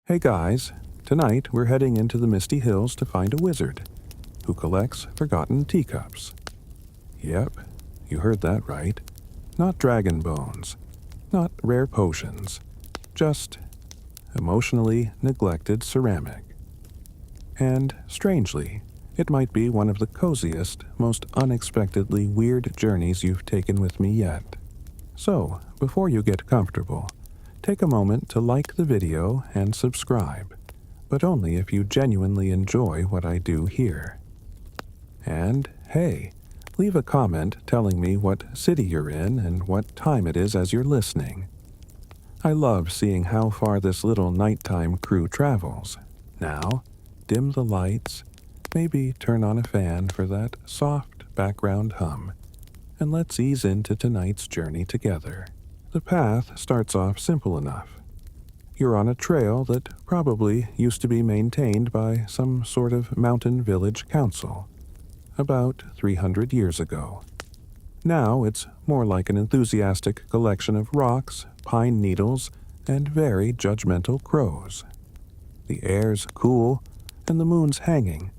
Hey guys, tonight we're heading into the Misty Hills to find a wizard who collects forgotten teacups. Yep, you heard that right. Not dragon bones, not rare potions, just emotionally neglected ceramic. And strangely, it might be one of the coziest, most unexpectedly weird journeys you've taken with me yet. So, before you get comfortable, take a moment to like the video and subscribe, but only if you genuinely enjoy what I do here. And, hey, leave a comment telling me what city you're in and what time it is as you're listening. I love seeing how far this little nighttime crew travels. Now, dim the lights, maybe turn on a fan for that soft background hum, and let's ease into tonight's journey together. The path starts off simple enough. You're on a trail that probably used to be maintained by some sort of mountain village council, about 300 years ago. Now it's more like an enthusiastic collection of rocks, pine needles, and very judgmental crows. The air's cool, and the moon's hanging,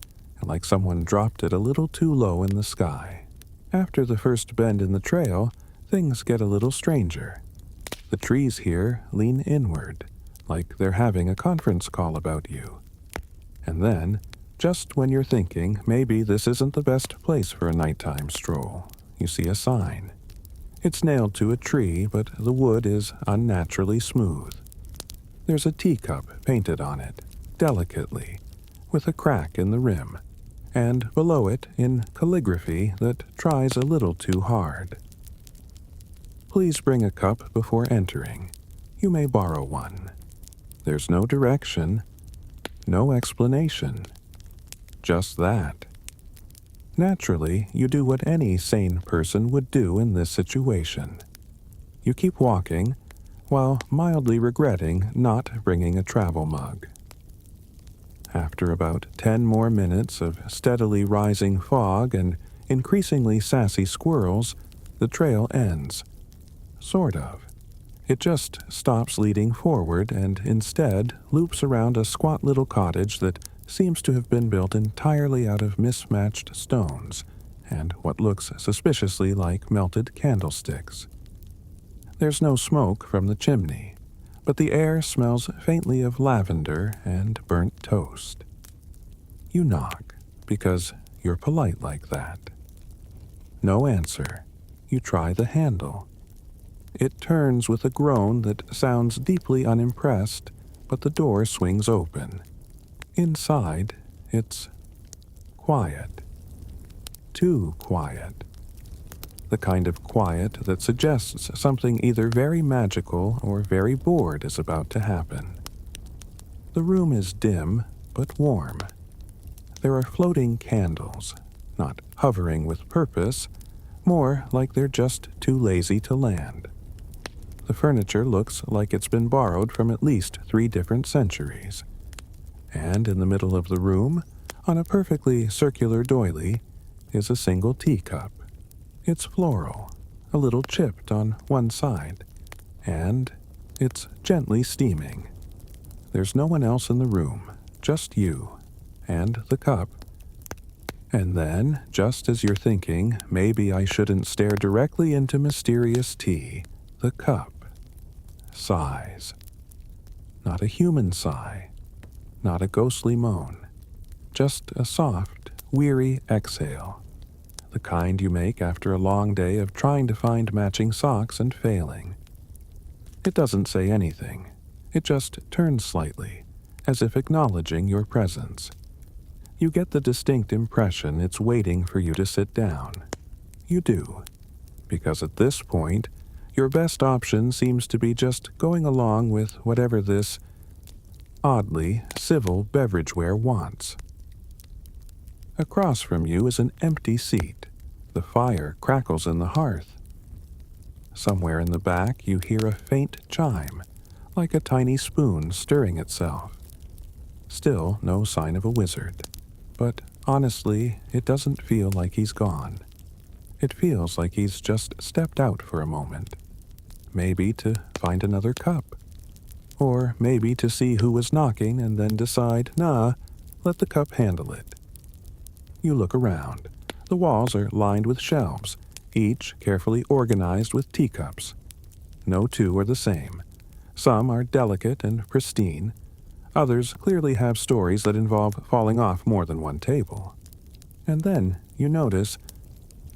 like someone dropped it a little too low in the sky. After the first bend in the trail, things get a little stranger. The trees here lean inward, like they're having a conference call about you. And then, just when you're thinking maybe this isn't the best place for a nighttime stroll, you see a sign. It's nailed to a tree, but the wood is unnaturally smooth. There's a teacup painted on it, delicately, with a crack in the rim, and below it in calligraphy that tries a little too hard. Please bring a cup before entering. You may borrow one. There's no direction, no explanation. Just that. Naturally, you do what any sane person would do in this situation. You keep walking, while mildly regretting not bringing a travel mug. After about 10 more minutes of steadily rising fog and increasingly sassy squirrels, the trail ends. Sort of. It just stops leading forward and instead loops around a squat little cottage that seems to have been built entirely out of mismatched stones and what looks suspiciously like melted candlesticks. There's no smoke from the chimney, but the air smells faintly of lavender and burnt toast. You knock, because you're polite like that. No answer. You try the handle. It turns with a groan that sounds deeply unimpressed, but the door swings open. Inside, it's quiet. Too quiet. The kind of quiet that suggests something either very magical or very bored is about to happen. The room is dim, but warm. There are floating candles, not hovering with purpose, more like they're just too lazy to land. The furniture looks like it's been borrowed from at least 3 different centuries. And in the middle of the room, on a perfectly circular doily, is a single teacup. It's floral, a little chipped on one side, and it's gently steaming. There's no one else in the room, just you, and the cup. And then, just as you're thinking, maybe I shouldn't stare directly into mysterious tea, the cup sighs. Not a human sigh, not a ghostly moan, just a soft, weary exhale, the kind you make after a long day of trying to find matching socks and failing. It doesn't say anything, it just turns slightly, as if acknowledging your presence. You get the distinct impression it's waiting for you to sit down. You do, because at this point, your best option seems to be just going along with whatever this oddly civil beverageware wants. Across from you is an empty seat. The fire crackles in the hearth. Somewhere in the back you hear a faint chime, like a tiny spoon stirring itself. Still no sign of a wizard. But honestly, it doesn't feel like he's gone. It feels like he's just stepped out for a moment. Maybe to find another cup. Or maybe to see who was knocking and then decide, nah, let the cup handle it. You look around. The walls are lined with shelves, each carefully organized with teacups. No two are the same. Some are delicate and pristine. Others clearly have stories that involve falling off more than one table. And then you notice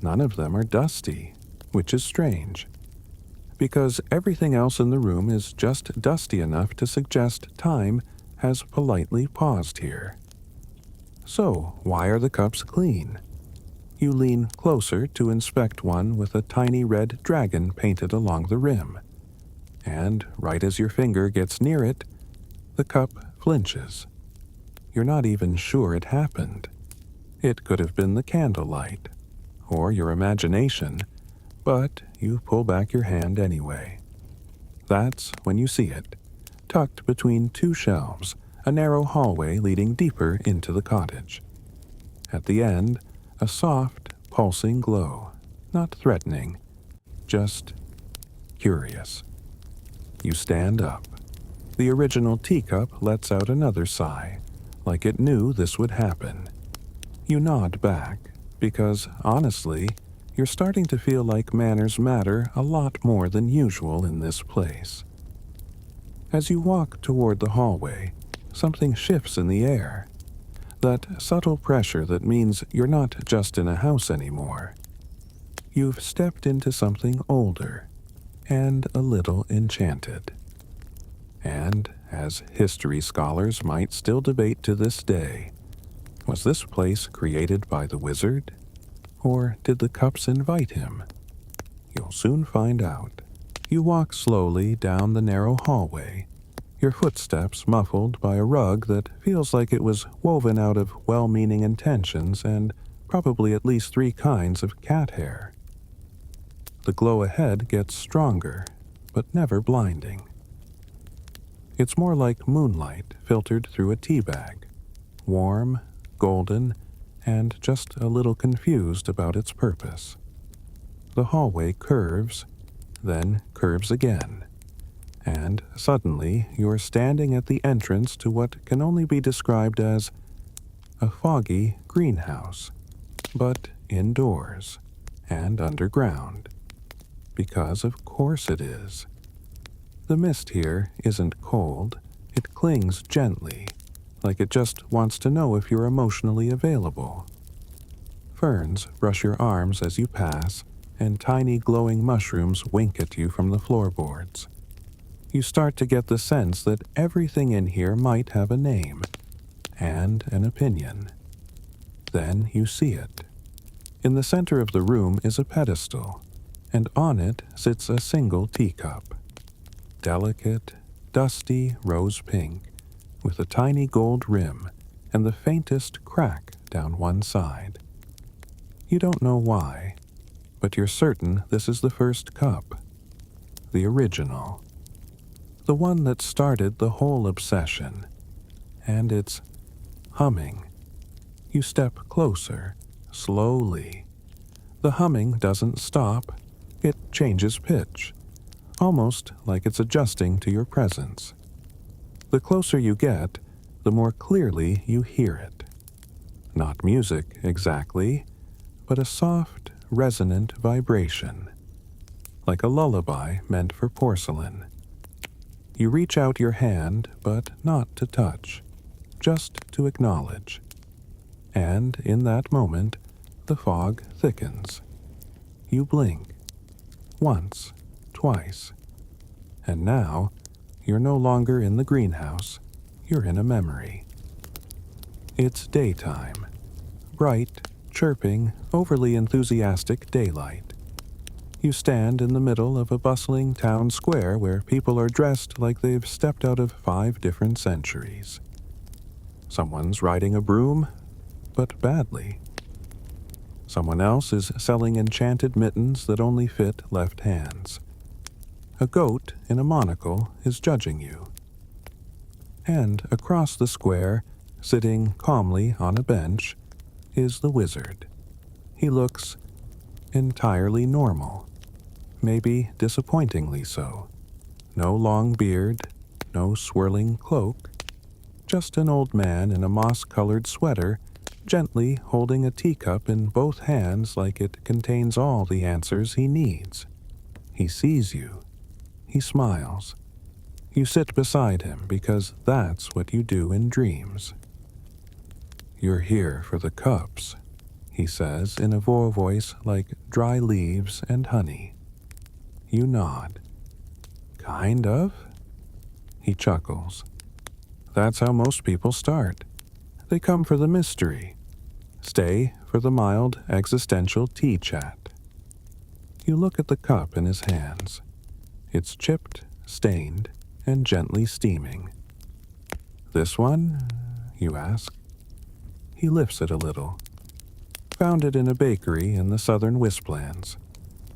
none of them are dusty, which is strange, because everything else in the room is just dusty enough to suggest time has politely paused here. So, why are the cups clean? You lean closer to inspect one with a tiny red dragon painted along the rim. And right as your finger gets near it, the cup flinches. You're not even sure it happened. It could have been the candlelight, or your imagination, but you pull back your hand anyway. That's when you see it, tucked between two shelves, a narrow hallway leading deeper into the cottage. At the end, a soft, pulsing glow, not threatening, just curious. You stand up. The original teacup lets out another sigh, like it knew this would happen. You nod back, because, honestly, you're starting to feel like manners matter a lot more than usual in this place. As you walk toward the hallway, something shifts in the air. That subtle pressure that means you're not just in a house anymore. You've stepped into something older and a little enchanted. And, as history scholars might still debate to this day, was this place created by the wizard? Or did the cups invite him? You'll soon find out. You walk slowly down the narrow hallway, your footsteps muffled by a rug that feels like it was woven out of well-meaning intentions and probably at least 3 kinds of cat hair. The glow ahead gets stronger, but never blinding. It's more like moonlight filtered through a tea bag, warm, golden, and just a little confused about its purpose. The hallway curves, then curves again, and suddenly you're standing at the entrance to what can only be described as a foggy greenhouse, but indoors and underground, because of course it is. The mist here isn't cold, it clings gently, like it just wants to know if you're emotionally available. Ferns brush your arms as you pass, and tiny glowing mushrooms wink at you from the floorboards. You start to get the sense that everything in here might have a name and an opinion. Then you see it. In the center of the room is a pedestal, and on it sits a single teacup. Delicate, dusty rose pink, with a tiny gold rim and the faintest crack down one side. You don't know why, but you're certain this is the first cup. The original. The one that started the whole obsession. And it's humming. You step closer, slowly. The humming doesn't stop, it changes pitch, almost like it's adjusting to your presence. The closer you get, the more clearly you hear it. Not music, exactly, but a soft, resonant vibration, like a lullaby meant for porcelain. You reach out your hand, but not to touch, just to acknowledge. And in that moment, the fog thickens. You blink. Once, twice. And now, you're no longer in the greenhouse, you're in a memory. It's daytime. Bright, chirping, overly enthusiastic daylight. You stand in the middle of a bustling town square where people are dressed like they've stepped out of 5 different centuries. Someone's riding a broom, but badly. Someone else is selling enchanted mittens that only fit left hands. A goat in a monocle is judging you. And across the square, sitting calmly on a bench, is the wizard. He looks entirely normal, maybe disappointingly so. No long beard, no swirling cloak, just an old man in a moss-colored sweater, gently holding a teacup in both hands like it contains all the answers he needs. He sees you. He smiles. You sit beside him because that's what you do in dreams. "You're here for the cups," he says in a voice like dry leaves and honey. You nod. "Kind of?" He chuckles. "That's how most people start. They come for the mystery, stay for the mild existential tea chat." You look at the cup in his hands. It's chipped, stained, and gently steaming. "This one?" you ask. He lifts it a little. "Found it in a bakery in the southern Wisplands.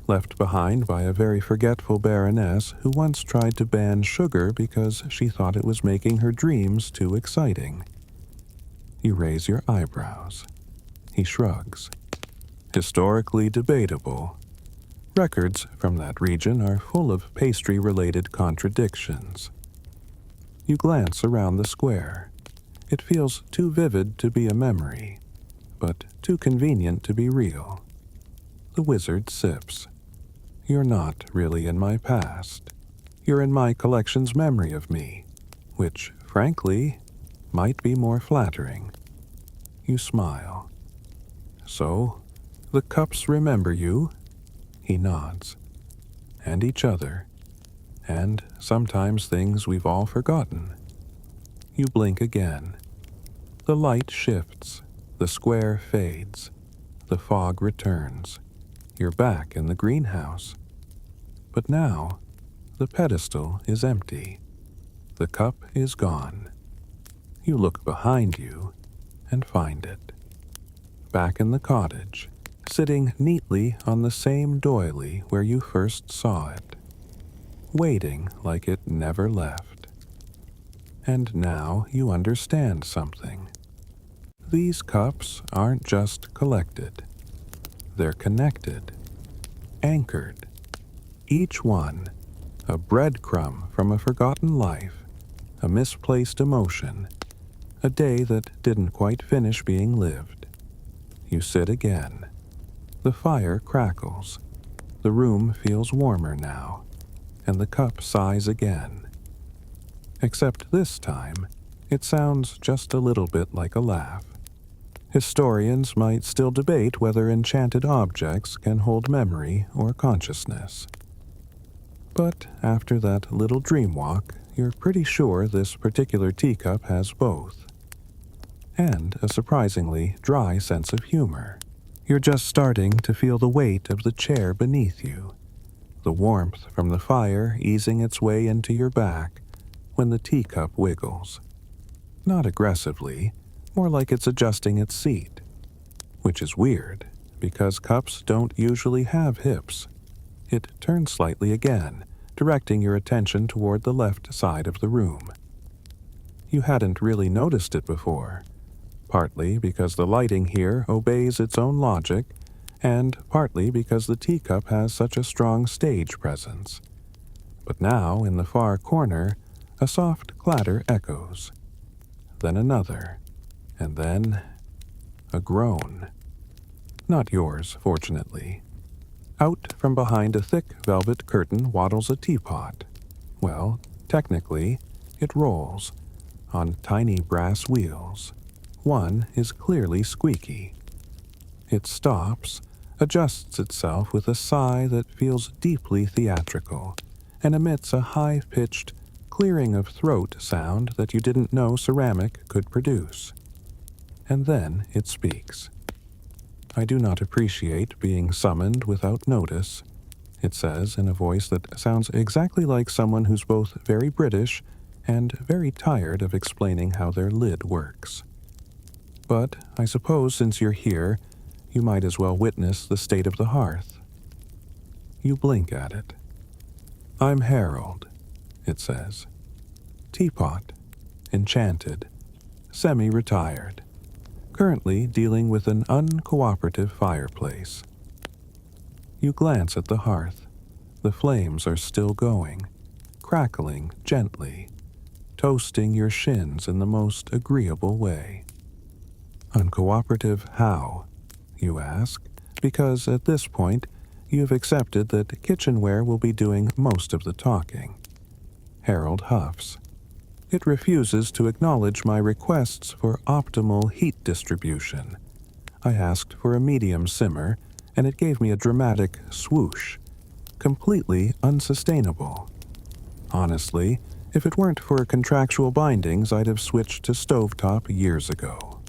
Left behind by a very forgetful baroness who once tried to ban sugar because she thought it was making her dreams too exciting." You raise your eyebrows. He shrugs. "Historically debatable. Records from that region are full of pastry-related contradictions." You glance around the square. It feels too vivid to be a memory, but too convenient to be real. The wizard sips. "You're not really in my past. You're in my collection's memory of me, which, frankly, might be more flattering." You smile. "So, the cups remember you?" He nods. "And each other. And sometimes things we've all forgotten." You blink again. The light shifts. The square fades. The fog returns. You're back in the greenhouse. But now, the pedestal is empty. The cup is gone. You look behind you and find it. Back in the cottage, sitting neatly on the same doily where you first saw it, waiting like it never left. And now you understand something. These cups aren't just collected. They're connected, anchored. Each one, a breadcrumb from a forgotten life, a misplaced emotion, a day that didn't quite finish being lived. You sit again. The fire crackles. The room feels warmer now, and the cup sighs again. Except this time, it sounds just a little bit like a laugh. Historians might still debate whether enchanted objects can hold memory or consciousness. But after that little dream walk, you're pretty sure this particular teacup has both. And a surprisingly dry sense of humor. You're just starting to feel the weight of the chair beneath you, the warmth from the fire easing its way into your back when the teacup wiggles. Not aggressively, more like it's adjusting its seat, which is weird because cups don't usually have hips. It turns slightly again, directing your attention toward the left side of the room. You hadn't really noticed it before, partly because the lighting here obeys its own logic, and partly because the teacup has such a strong stage presence. But now, in the far corner, a soft clatter echoes. Then another, and then a groan. Not yours, fortunately. Out from behind a thick velvet curtain waddles a teapot. Well, technically, it rolls, on tiny brass wheels. One is clearly squeaky. It stops, adjusts itself with a sigh that feels deeply theatrical, and emits a high-pitched, clearing of throat sound that you didn't know ceramic could produce. And then it speaks. "I do not appreciate being summoned without notice," it says in a voice that sounds exactly like someone who's both very British and very tired of explaining how their lid works. "But I suppose since you're here, you might as well witness the state of the hearth." You blink at it. "I'm Harold," it says. "Teapot, enchanted, semi-retired. Currently dealing with an uncooperative fireplace." You glance at the hearth. The flames are still going, crackling gently, toasting your shins in the most agreeable way. Uncooperative how, you ask, because at this point you've accepted that kitchenware will be doing most of the talking. Harold huffs. It refuses to acknowledge my requests for optimal heat distribution. I asked for a medium simmer, and it gave me a dramatic swoosh. Completely unsustainable. Honestly, if it weren't for contractual bindings, I'd have switched to stovetop years ago.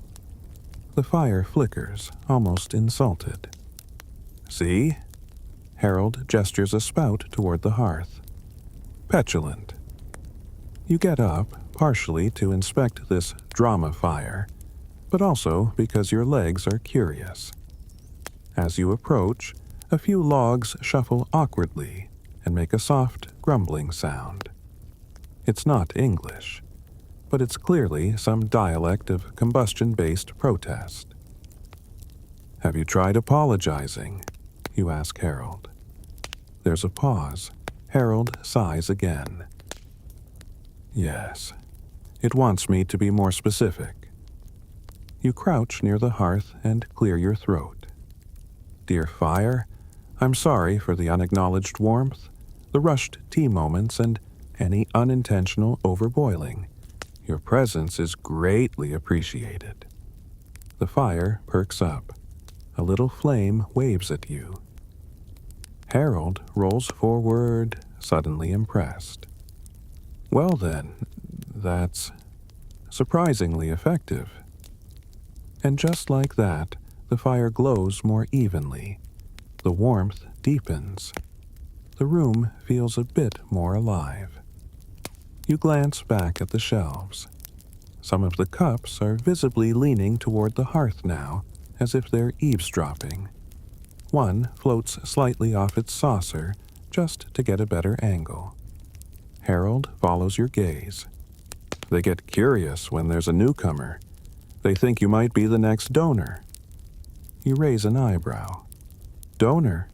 The fire flickers, almost insulted. See? Harold gestures a spout toward the hearth. Petulant. You get up, partially to inspect this drama fire, but also because your legs are curious. As you approach, a few logs shuffle awkwardly and make a soft, grumbling sound. It's not English, but it's clearly some dialect of combustion-based protest. Have you tried apologizing? You ask Harold. There's a pause. Harold sighs again. Yes. It wants me to be more specific. You crouch near the hearth and clear your throat. Dear fire, I'm sorry for the unacknowledged warmth, the rushed tea moments, and any unintentional overboiling. Your presence is greatly appreciated. The fire perks up. A little flame waves at you. Harold rolls forward, suddenly impressed. Well then, that's surprisingly effective. And just like that, the fire glows more evenly. The warmth deepens. The room feels a bit more alive. You glance back at the shelves. Some of the cups are visibly leaning toward the hearth now, as if they're eavesdropping. One floats slightly off its saucer, just to get a better angle. Harold follows your gaze. They get curious when there's a newcomer. They think you might be the next donor. You raise an eyebrow. Donor?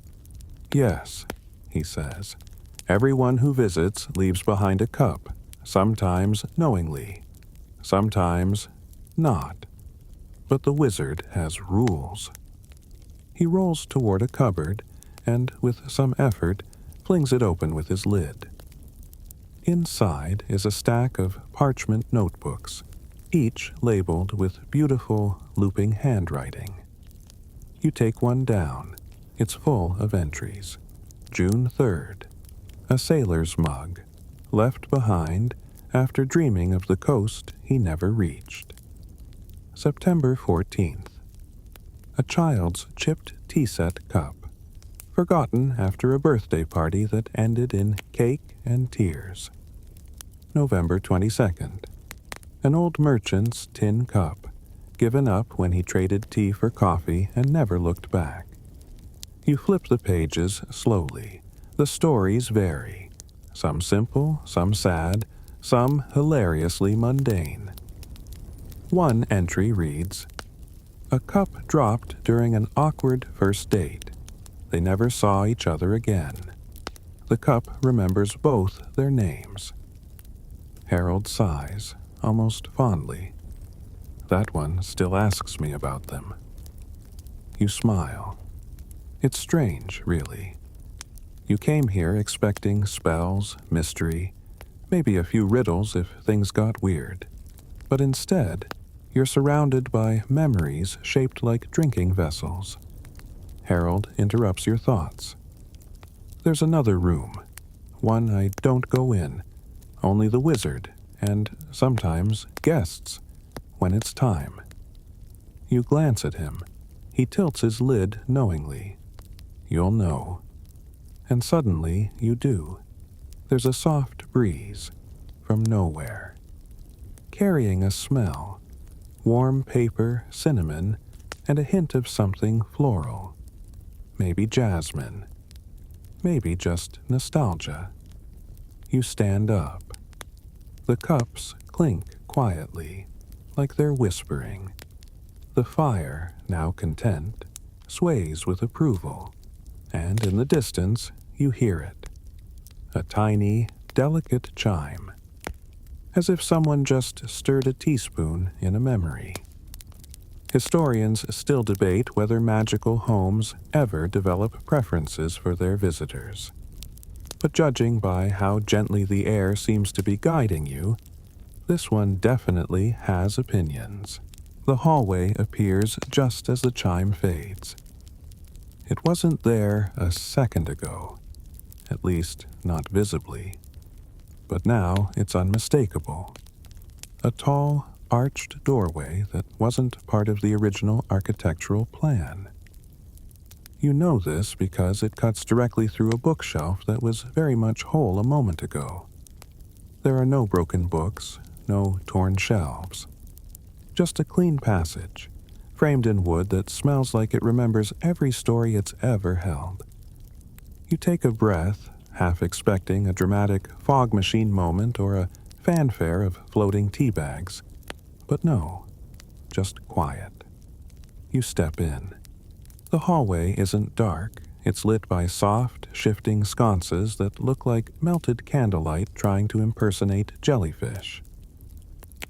Yes, he says. Everyone who visits leaves behind a cup, sometimes knowingly, sometimes not. But the wizard has rules. He rolls toward a cupboard and, with some effort, flings it open with his lid. Inside is a stack of parchment notebooks, each labeled with beautiful, looping handwriting. You take one down. It's full of entries. June 3rd. A sailor's mug, left behind after dreaming of the coast he never reached. September 14th. A child's chipped tea set cup, forgotten after a birthday party that ended in cake and tears. November 22nd. An old merchant's tin cup, given up when he traded tea for coffee and never looked back. You flip the pages slowly. The stories vary. Some simple, some sad, some hilariously mundane. One entry reads, "A cup dropped during an awkward first date. They never saw each other again. The cup remembers both their names." Harold sighs, almost fondly. That one still asks me about them. You smile. It's strange, really. You came here expecting spells, mystery, maybe a few riddles if things got weird. But instead, you're surrounded by memories shaped like drinking vessels. Harold interrupts your thoughts. There's another room, one I don't go in, only the wizard, and sometimes guests, when it's time. You glance at him. He tilts his lid knowingly. You'll know. And suddenly you do. There's a soft breeze from nowhere, carrying a smell, warm paper, cinnamon, and a hint of something floral. Maybe jasmine. Maybe just nostalgia. You stand up. The cups clink quietly, like they're whispering. The fire, now content, sways with approval, and in the distance you hear it. A tiny, delicate chime. as if someone just stirred a teaspoon in a memory. Historians still debate whether magical homes ever develop preferences for their visitors. But judging by how gently the air seems to be guiding you, this one definitely has opinions. The hallway appears just as the chime fades. It wasn't there a second ago, at least not visibly. But now it's unmistakable. A tall, arched doorway that wasn't part of the original architectural plan. You know this because it cuts directly through a bookshelf that was very much whole a moment ago. There are no broken books, no torn shelves. Just a clean passage, framed in wood that smells like it remembers every story it's ever held. You take a breath, half expecting a dramatic fog machine moment or a fanfare of floating tea bags. But no, just quiet. You step in. The hallway isn't dark. It's lit by soft, shifting sconces that look like melted candlelight trying to impersonate jellyfish.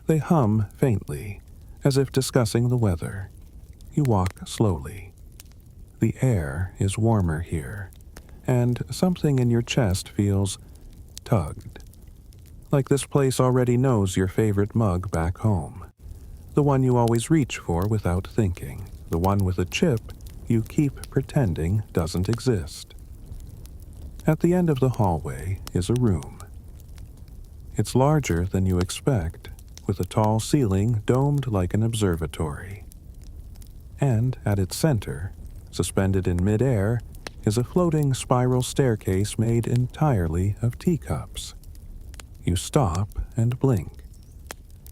They hum faintly, as if discussing the weather. You walk slowly. The air is warmer here, and something in your chest feels tugged. Like this place already knows your favorite mug back home. The one you always reach for without thinking. The one with a chip you keep pretending doesn't exist. At the end of the hallway is a room. It's larger than you expect, with a tall ceiling domed like an observatory. And at its center, suspended in midair, is a floating spiral staircase made entirely of teacups. You stop and blink,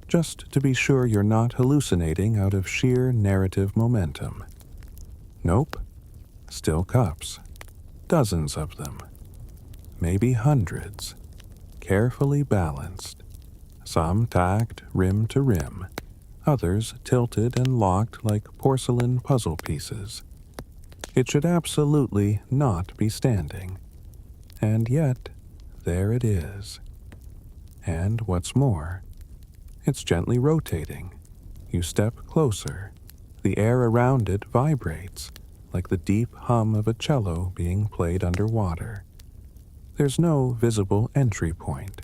just to be sure you're not hallucinating out of sheer narrative momentum. Nope, still cups. Dozens of them. Maybe hundreds. Carefully balanced. Some tacked rim to rim. Others tilted and locked like porcelain puzzle pieces. It should absolutely not be standing. And yet, there it is. And what's more, it's gently rotating. You step closer. The air around it vibrates, like the deep hum of a cello being played underwater. There's no visible entry point.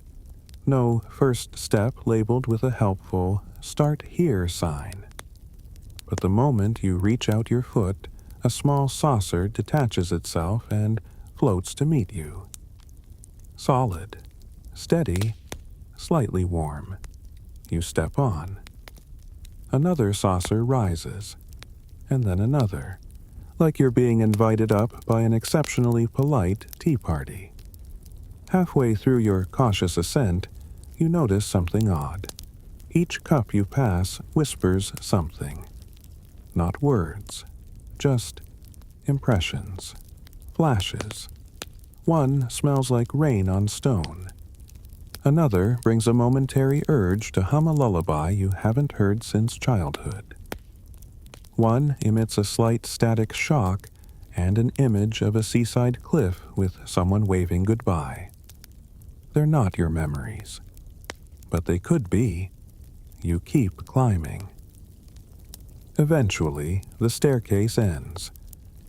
No first step labeled with a helpful "Start Here" sign. But the moment you reach out your foot, a small saucer detaches itself and floats to meet you. Solid, steady, slightly warm. You step on. Another saucer rises, and then another, like you're being invited up by an exceptionally polite tea party. Halfway through your cautious ascent, you notice something odd. Each cup you pass whispers something. Not words, just impressions, flashes. One smells like rain on stone. Another brings a momentary urge to hum a lullaby you haven't heard since childhood. One emits a slight static shock and an image of a seaside cliff with someone waving goodbye. They're not your memories, but they could be. You keep climbing. Eventually, the staircase ends,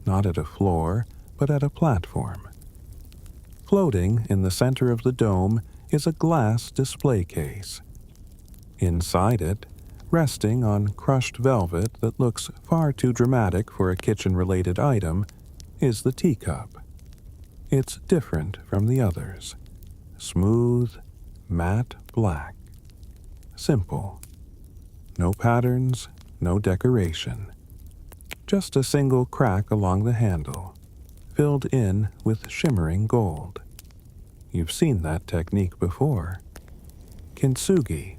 not at a floor, but at a platform. Floating in the center of the dome is a glass display case. Inside it, resting on crushed velvet that looks far too dramatic for a kitchen-related item, is the teacup. It's different from the others. Smooth, matte black. Simple. No patterns, no decoration. Just a single crack along the handle, filled in with shimmering gold. You've seen that technique before. Kintsugi,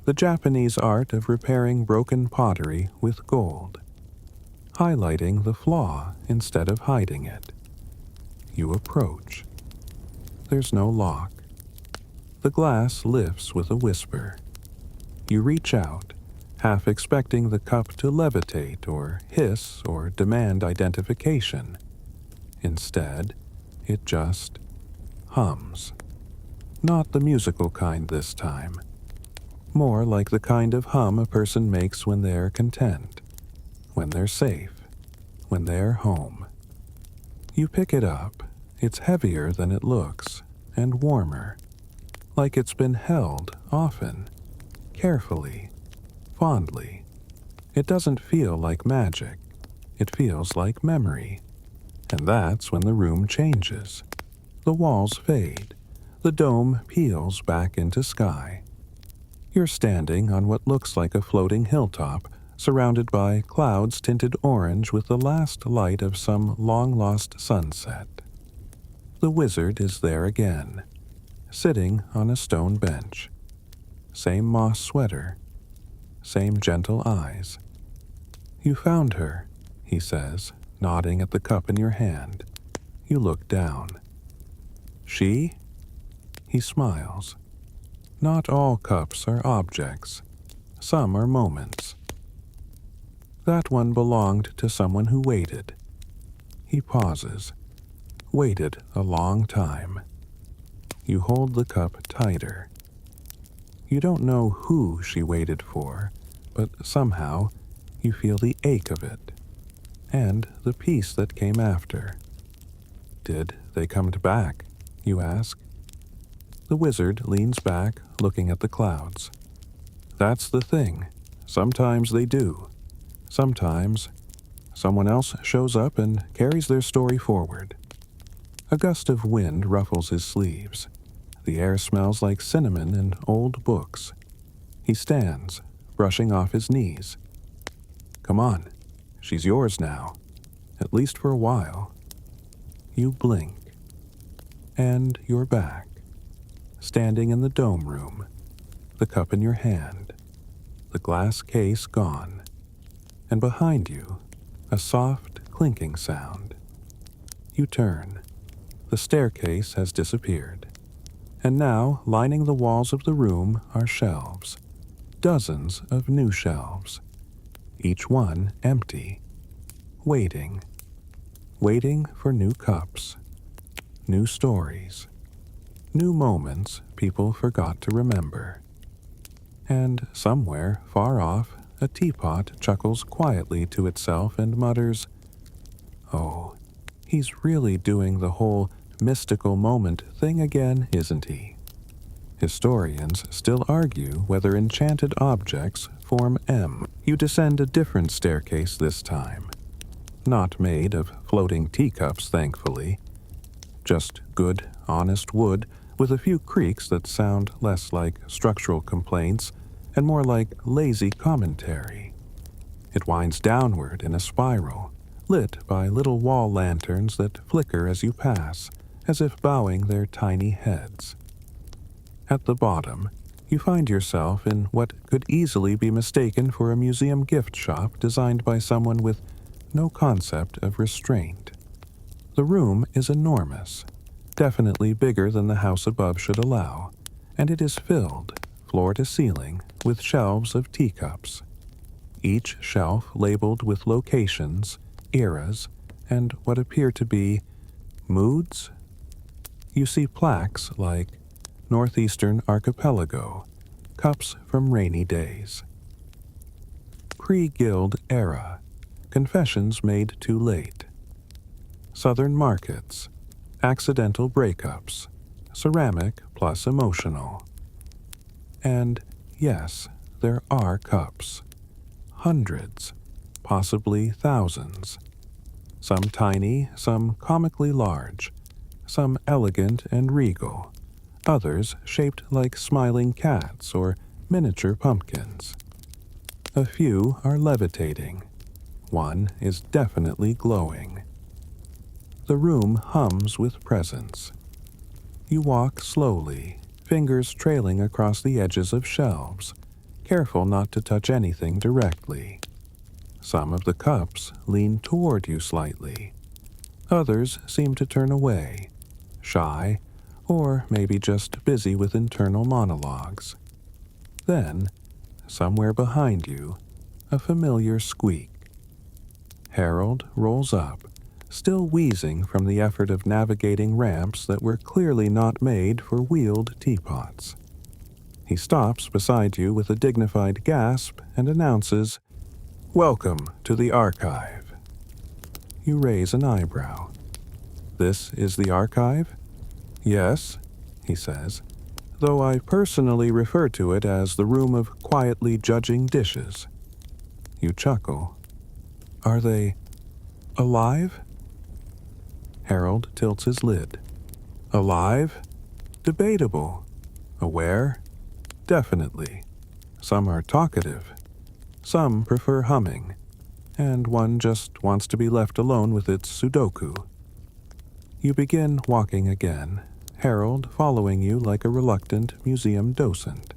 the Japanese art of repairing broken pottery with gold, highlighting the flaw instead of hiding it. You approach. There's no lock. The glass lifts with a whisper. You reach out, half expecting the cup to levitate or hiss or demand identification. Instead, it just hums. Not the musical kind this time, more like the kind of hum a person makes when they're content, when they're safe, when they're home. You pick it up. It's heavier than it looks, and warmer, like it's been held often, carefully, fondly. It doesn't feel like magic. It feels like memory. And that's when the room changes. The walls fade. The dome peels back into sky. You're standing on what looks like a floating hilltop, surrounded by clouds tinted orange with the last light of some long-lost sunset. The wizard is there again, sitting on a stone bench. Same moss sweater, same gentle eyes. "You found her," he says, nodding at the cup in your hand. You look down. "She?" He smiles. "Not all cups are objects. Some are moments. That one belonged to someone who waited." He pauses. Waited a long time. You hold the cup tighter. You don't know who she waited for, but somehow you feel the ache of it, and the peace that came after. "Did they come back?" you ask. The wizard leans back, looking at the clouds. "That's the thing. Sometimes they do. Sometimes someone else shows up and carries their story forward." A gust of wind ruffles his sleeves. The air smells like cinnamon and old books. He stands, brushing off his knees. "Come on. She's yours now. At least for a while." You blink. And you're back, standing in the dome room, the cup in your hand, the glass case gone, and behind you, a soft clinking sound. You turn. The staircase has disappeared, and now, lining the walls of the room, are shelves, dozens of new shelves, each one empty, waiting for new cups, new stories, new moments people forgot to remember. And somewhere, far off, a teapot chuckles quietly to itself and mutters, "Oh, he's really doing the whole mystical moment thing again, isn't he?" Historians still argue whether enchanted objects form M. You descend a different staircase this time. Not made of floating teacups, thankfully. Just good, honest wood with a few creaks that sound less like structural complaints and more like lazy commentary. It winds downward in a spiral, lit by little wall lanterns that flicker as you pass, as if bowing their tiny heads. At the bottom, you find yourself in what could easily be mistaken for a museum gift shop designed by someone with no concept of restraint. The room is enormous, definitely bigger than the house above should allow, and it is filled, floor to ceiling, with shelves of teacups. Each shelf labeled with locations, eras, and what appear to be moods. You see plaques like Northeastern Archipelago, cups from rainy days. Pre-Guild era, confessions made too late. Southern markets, accidental breakups, ceramic plus emotional. And yes, there are cups. Hundreds, possibly thousands. Some tiny, some comically large, some elegant and regal, others shaped like smiling cats or miniature pumpkins. A few are levitating. One is definitely glowing. The room hums with presence. You walk slowly, fingers trailing across the edges of shelves, careful not to touch anything directly. Some of the cups lean toward you slightly. Others seem to turn away, shy, or maybe just busy with internal monologues. Then, somewhere behind you, a familiar squeak. Harold rolls up, still wheezing from the effort of navigating ramps that were clearly not made for wheeled teapots. He stops beside you with a dignified gasp and announces, "Welcome to the archive." You raise an eyebrow. "This is the archive?" "Yes," he says, "though I personally refer to it as the room of quietly judging dishes." You chuckle. "Are they alive?" Harold tilts his lid. "Alive? Debatable. Aware? Definitely. Some are talkative. Some prefer humming. And one just wants to be left alone with its Sudoku." You begin walking again, Harold following you like a reluctant museum docent.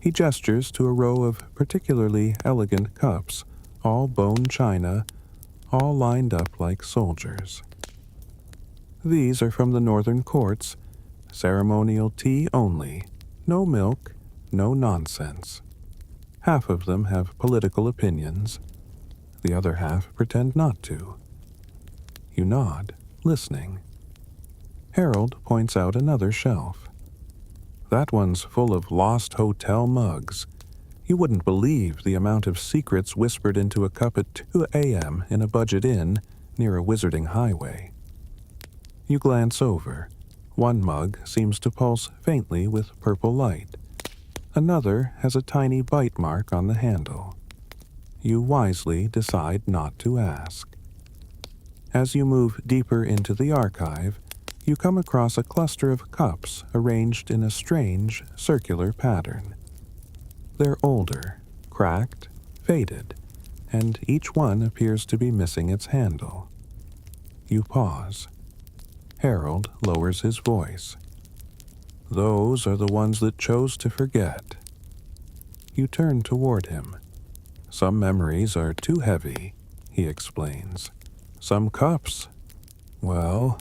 He gestures to a row of particularly elegant cups, all bone china, all lined up like soldiers. "These are from the northern courts, ceremonial tea only, no milk, no nonsense. Half of them have political opinions. The other half pretend not to." You nod, listening. Harold points out another shelf. "That one's full of lost hotel mugs. You wouldn't believe the amount of secrets whispered into a cup at 2 a.m. in a budget inn near a wizarding highway." You glance over. One mug seems to pulse faintly with purple light. Another has a tiny bite mark on the handle. You wisely decide not to ask. As you move deeper into the archive, you come across a cluster of cups arranged in a strange, circular pattern. They're older, cracked, faded, and each one appears to be missing its handle. You pause. Harold lowers his voice. "Those are the ones that chose to forget." You turn toward him. "Some memories are too heavy," he explains. "Some cups, well,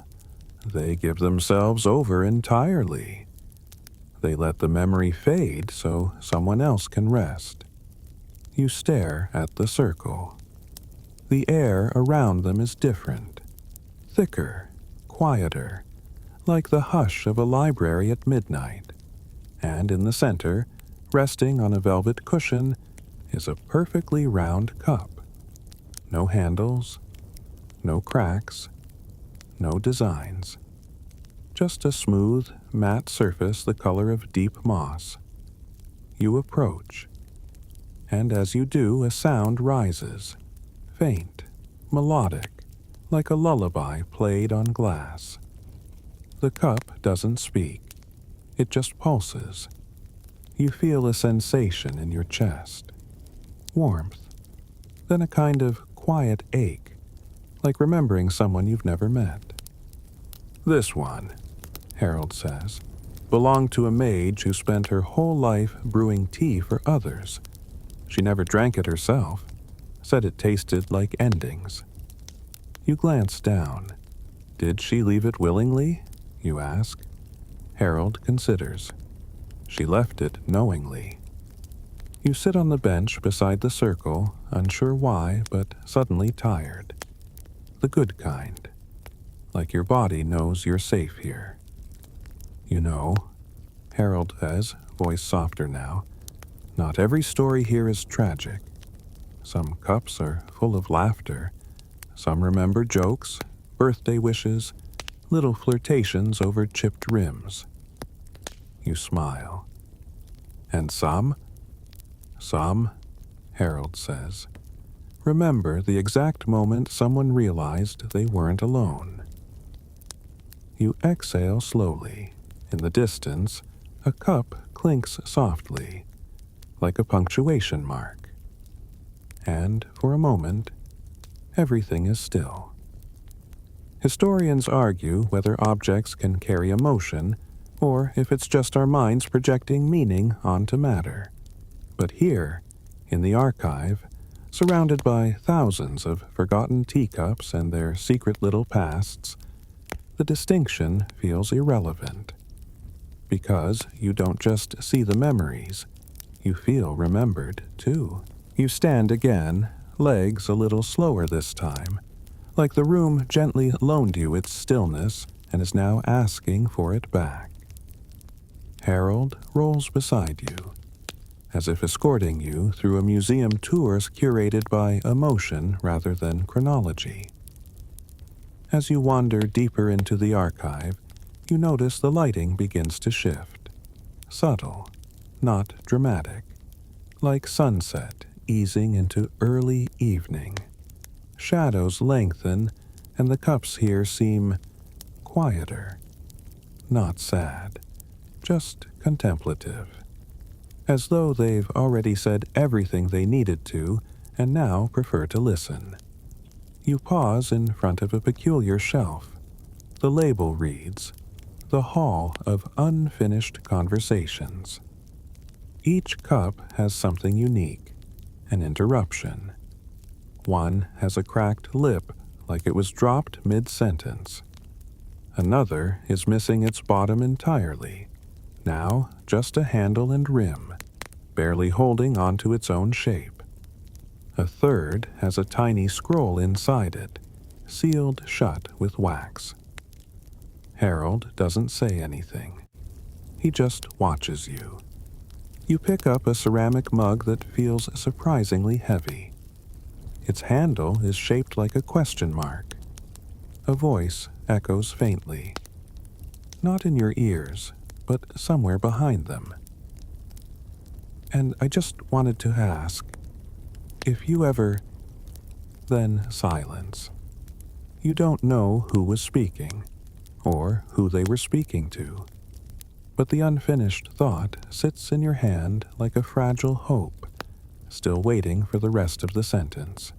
they give themselves over entirely. They let the memory fade so someone else can rest." You stare at the circle. The air around them is different, thicker, quieter, like the hush of a library at midnight. And in the center, resting on a velvet cushion, is a perfectly round cup. No handles, no cracks, no designs. Just a smooth, matte surface the color of deep moss. You approach, and as you do, a sound rises, faint, melodic, like a lullaby played on glass. The cup doesn't speak. It just pulses. You feel a sensation in your chest. Warmth, then a kind of quiet ache, like remembering someone you've never met. "This one," Harold says, "belonged to a mage who spent her whole life brewing tea for others. She never drank it herself, said it tasted like endings." You glance down. "Did she leave it willingly?" you ask. Harold considers. "She left it knowingly." You sit on the bench beside the circle, unsure why, but suddenly tired. The good kind. Like your body knows you're safe here. "You know," Harold says, voice softer now, "not every story here is tragic. Some cups are full of laughter. Some remember jokes, birthday wishes, little flirtations over chipped rims." You smile. "And some?" "Some," Harold says, "remember the exact moment someone realized they weren't alone." You exhale slowly. In the distance, a cup clinks softly, like a punctuation mark. And for a moment, everything is still. Historians argue whether objects can carry emotion, or if it's just our minds projecting meaning onto matter. But here, in the archive, surrounded by thousands of forgotten teacups and their secret little pasts, the distinction feels irrelevant. Because you don't just see the memories, you feel remembered, too. You stand again, legs a little slower this time, like the room gently loaned you its stillness and is now asking for it back. Harold rolls beside you, as if escorting you through a museum tour curated by emotion rather than chronology. As you wander deeper into the archive, you notice the lighting begins to shift. Subtle, not dramatic, like sunset easing into early evening. Shadows lengthen, and the cups here seem quieter, not sad, just contemplative, as though they've already said everything they needed to and now prefer to listen. You pause in front of a peculiar shelf. The label reads, "The Hall of Unfinished Conversations." Each cup has something unique, an interruption. One has a cracked lip like it was dropped mid-sentence. Another is missing its bottom entirely, now just a handle and rim, barely holding onto its own shape. A third has a tiny scroll inside it, sealed shut with wax. Harold doesn't say anything. He just watches you. You pick up a ceramic mug that feels surprisingly heavy. Its handle is shaped like a question mark. A voice echoes faintly. Not in your ears, but somewhere behind them. "And I just wanted to ask, if you ever..." Then silence. You don't know who was speaking, or who they were speaking to. But the unfinished thought sits in your hand like a fragile hope, still waiting for the rest of the sentence.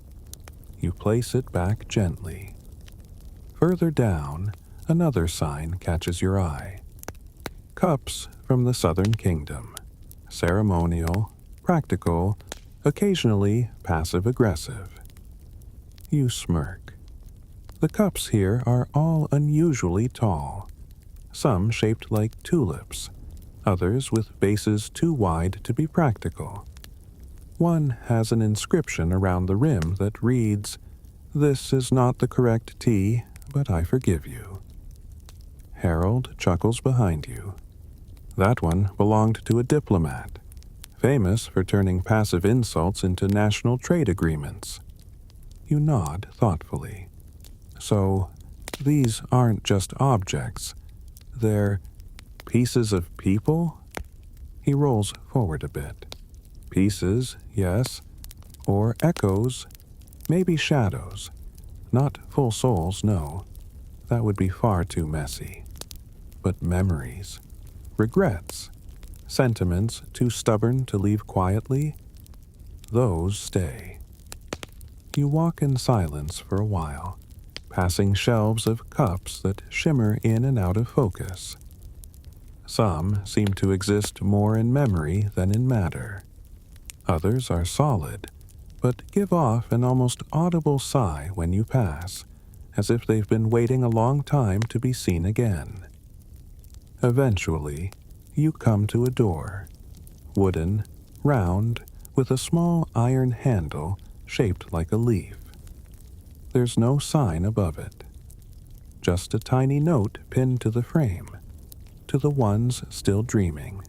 You place it back gently. Further down, another sign catches your eye. Cups from the Southern Kingdom. Ceremonial, practical, occasionally passive-aggressive. You smirk. The cups here are all unusually tall. Some shaped like tulips, others with bases too wide to be practical. One has an inscription around the rim that reads, "This is not the correct tea, but I forgive you." Harold chuckles behind you. That one belonged to a diplomat, famous for turning passive insults into national trade agreements. You nod thoughtfully. So, these aren't just objects. They're pieces of people? He rolls forward a bit. Pieces, yes, or echoes, maybe shadows. Not full souls, no. That would be far too messy. But memories, regrets, sentiments too stubborn to leave quietly, those stay. You walk in silence for a while, passing shelves of cups that shimmer in and out of focus. Some seem to exist more in memory than in matter. Others are solid, but give off an almost audible sigh when you pass, as if they've been waiting a long time to be seen again. Eventually, you come to a door, wooden, round, with a small iron handle shaped like a leaf. There's no sign above it, just a tiny note pinned to the frame, to the ones still dreaming.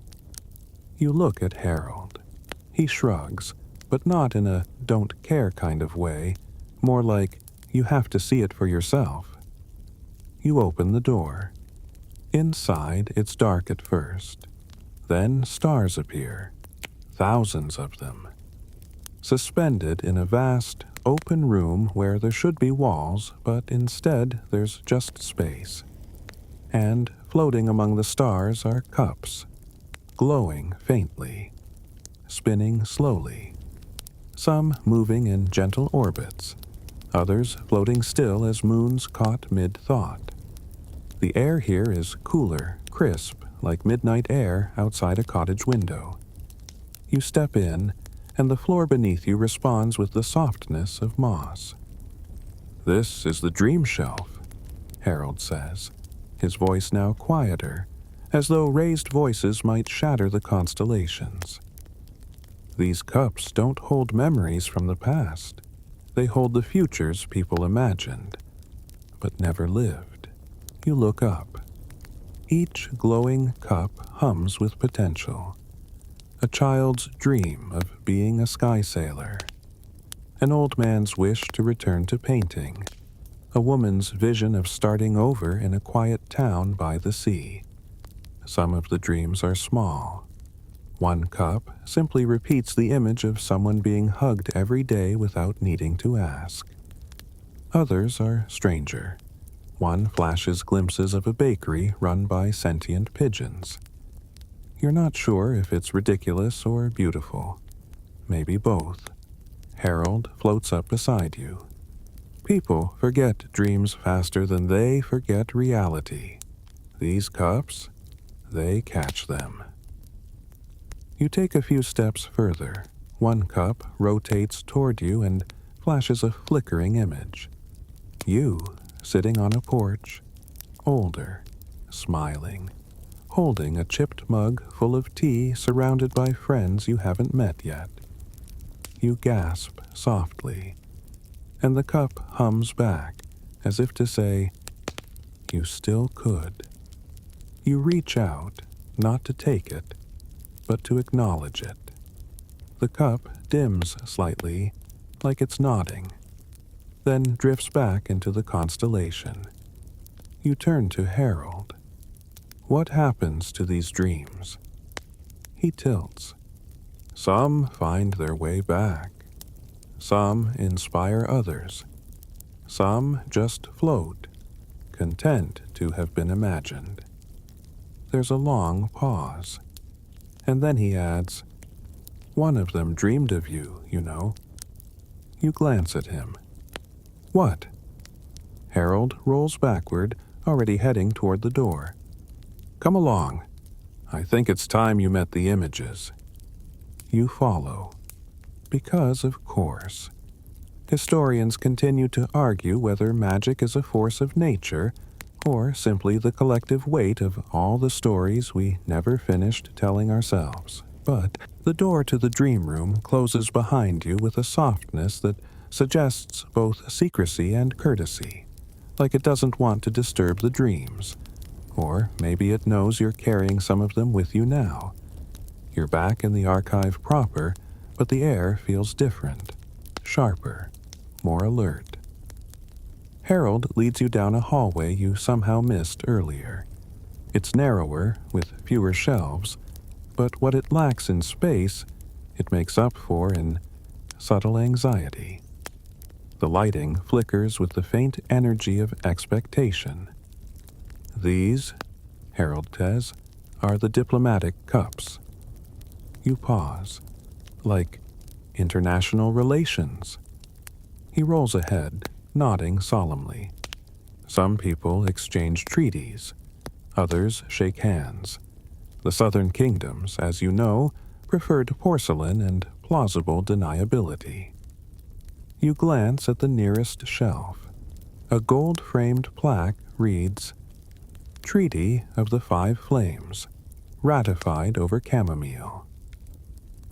You look at Harold. He shrugs, but not in a don't care kind of way, more like you have to see it for yourself. You open the door. Inside, it's dark at first. Then stars appear, thousands of them, suspended in a vast, open room where there should be walls, but instead there's just space. And floating among the stars are cups, glowing faintly, spinning slowly, some moving in gentle orbits, others floating still as moons caught mid-thought. The air here is cooler, crisp, like midnight air outside a cottage window. You step in, and the floor beneath you responds with the softness of moss. "This is the dream shelf," Harold says, his voice now quieter, as though raised voices might shatter the constellations. These cups don't hold memories from the past. They hold the futures people imagined, but never lived. You look up. Each glowing cup hums with potential. A child's dream of being a sky sailor. An old man's wish to return to painting. A woman's vision of starting over in a quiet town by the sea. Some of the dreams are small. One cup simply repeats the image of someone being hugged every day without needing to ask. Others are stranger. One flashes glimpses of a bakery run by sentient pigeons. You're not sure if it's ridiculous or beautiful. Maybe both. Harold floats up beside you. People forget dreams faster than they forget reality. These cups, they catch them. You take a few steps further. One cup rotates toward you and flashes a flickering image. You, sitting on a porch, older, smiling, holding a chipped mug full of tea surrounded by friends you haven't met yet. You gasp softly, and the cup hums back as if to say, "You still could." You reach out, not to take it, but to acknowledge it. The cup dims slightly, like it's nodding, then drifts back into the constellation. You turn to Harold. What happens to these dreams? He tilts. Some find their way back. Some inspire others. Some just float, content to have been imagined. There's a long pause, and then he adds, "One of them dreamed of you, you know." You glance at him. What? Harold rolls backward, already heading toward the door. "Come along. I think it's time you met the images." You follow. Because, of course. Historians continue to argue whether magic is a force of nature or simply the collective weight of all the stories we never finished telling ourselves. But the door to the dream room closes behind you with a softness that suggests both secrecy and courtesy, like it doesn't want to disturb the dreams. Or maybe it knows you're carrying some of them with you now. You're back in the archive proper, but the air feels different, sharper, more alert. Harold leads you down a hallway you somehow missed earlier. It's narrower, with fewer shelves, but what it lacks in space, it makes up for in subtle anxiety. The lighting flickers with the faint energy of expectation. These, Harold says, are the diplomatic cups. You pause, like international relations. He rolls ahead, nodding solemnly. Some people exchange treaties. Others shake hands. The southern kingdoms, as you know, preferred porcelain and plausible deniability. You glance at the nearest shelf. A gold-framed plaque reads, "Treaty of the Five Flames, ratified over chamomile."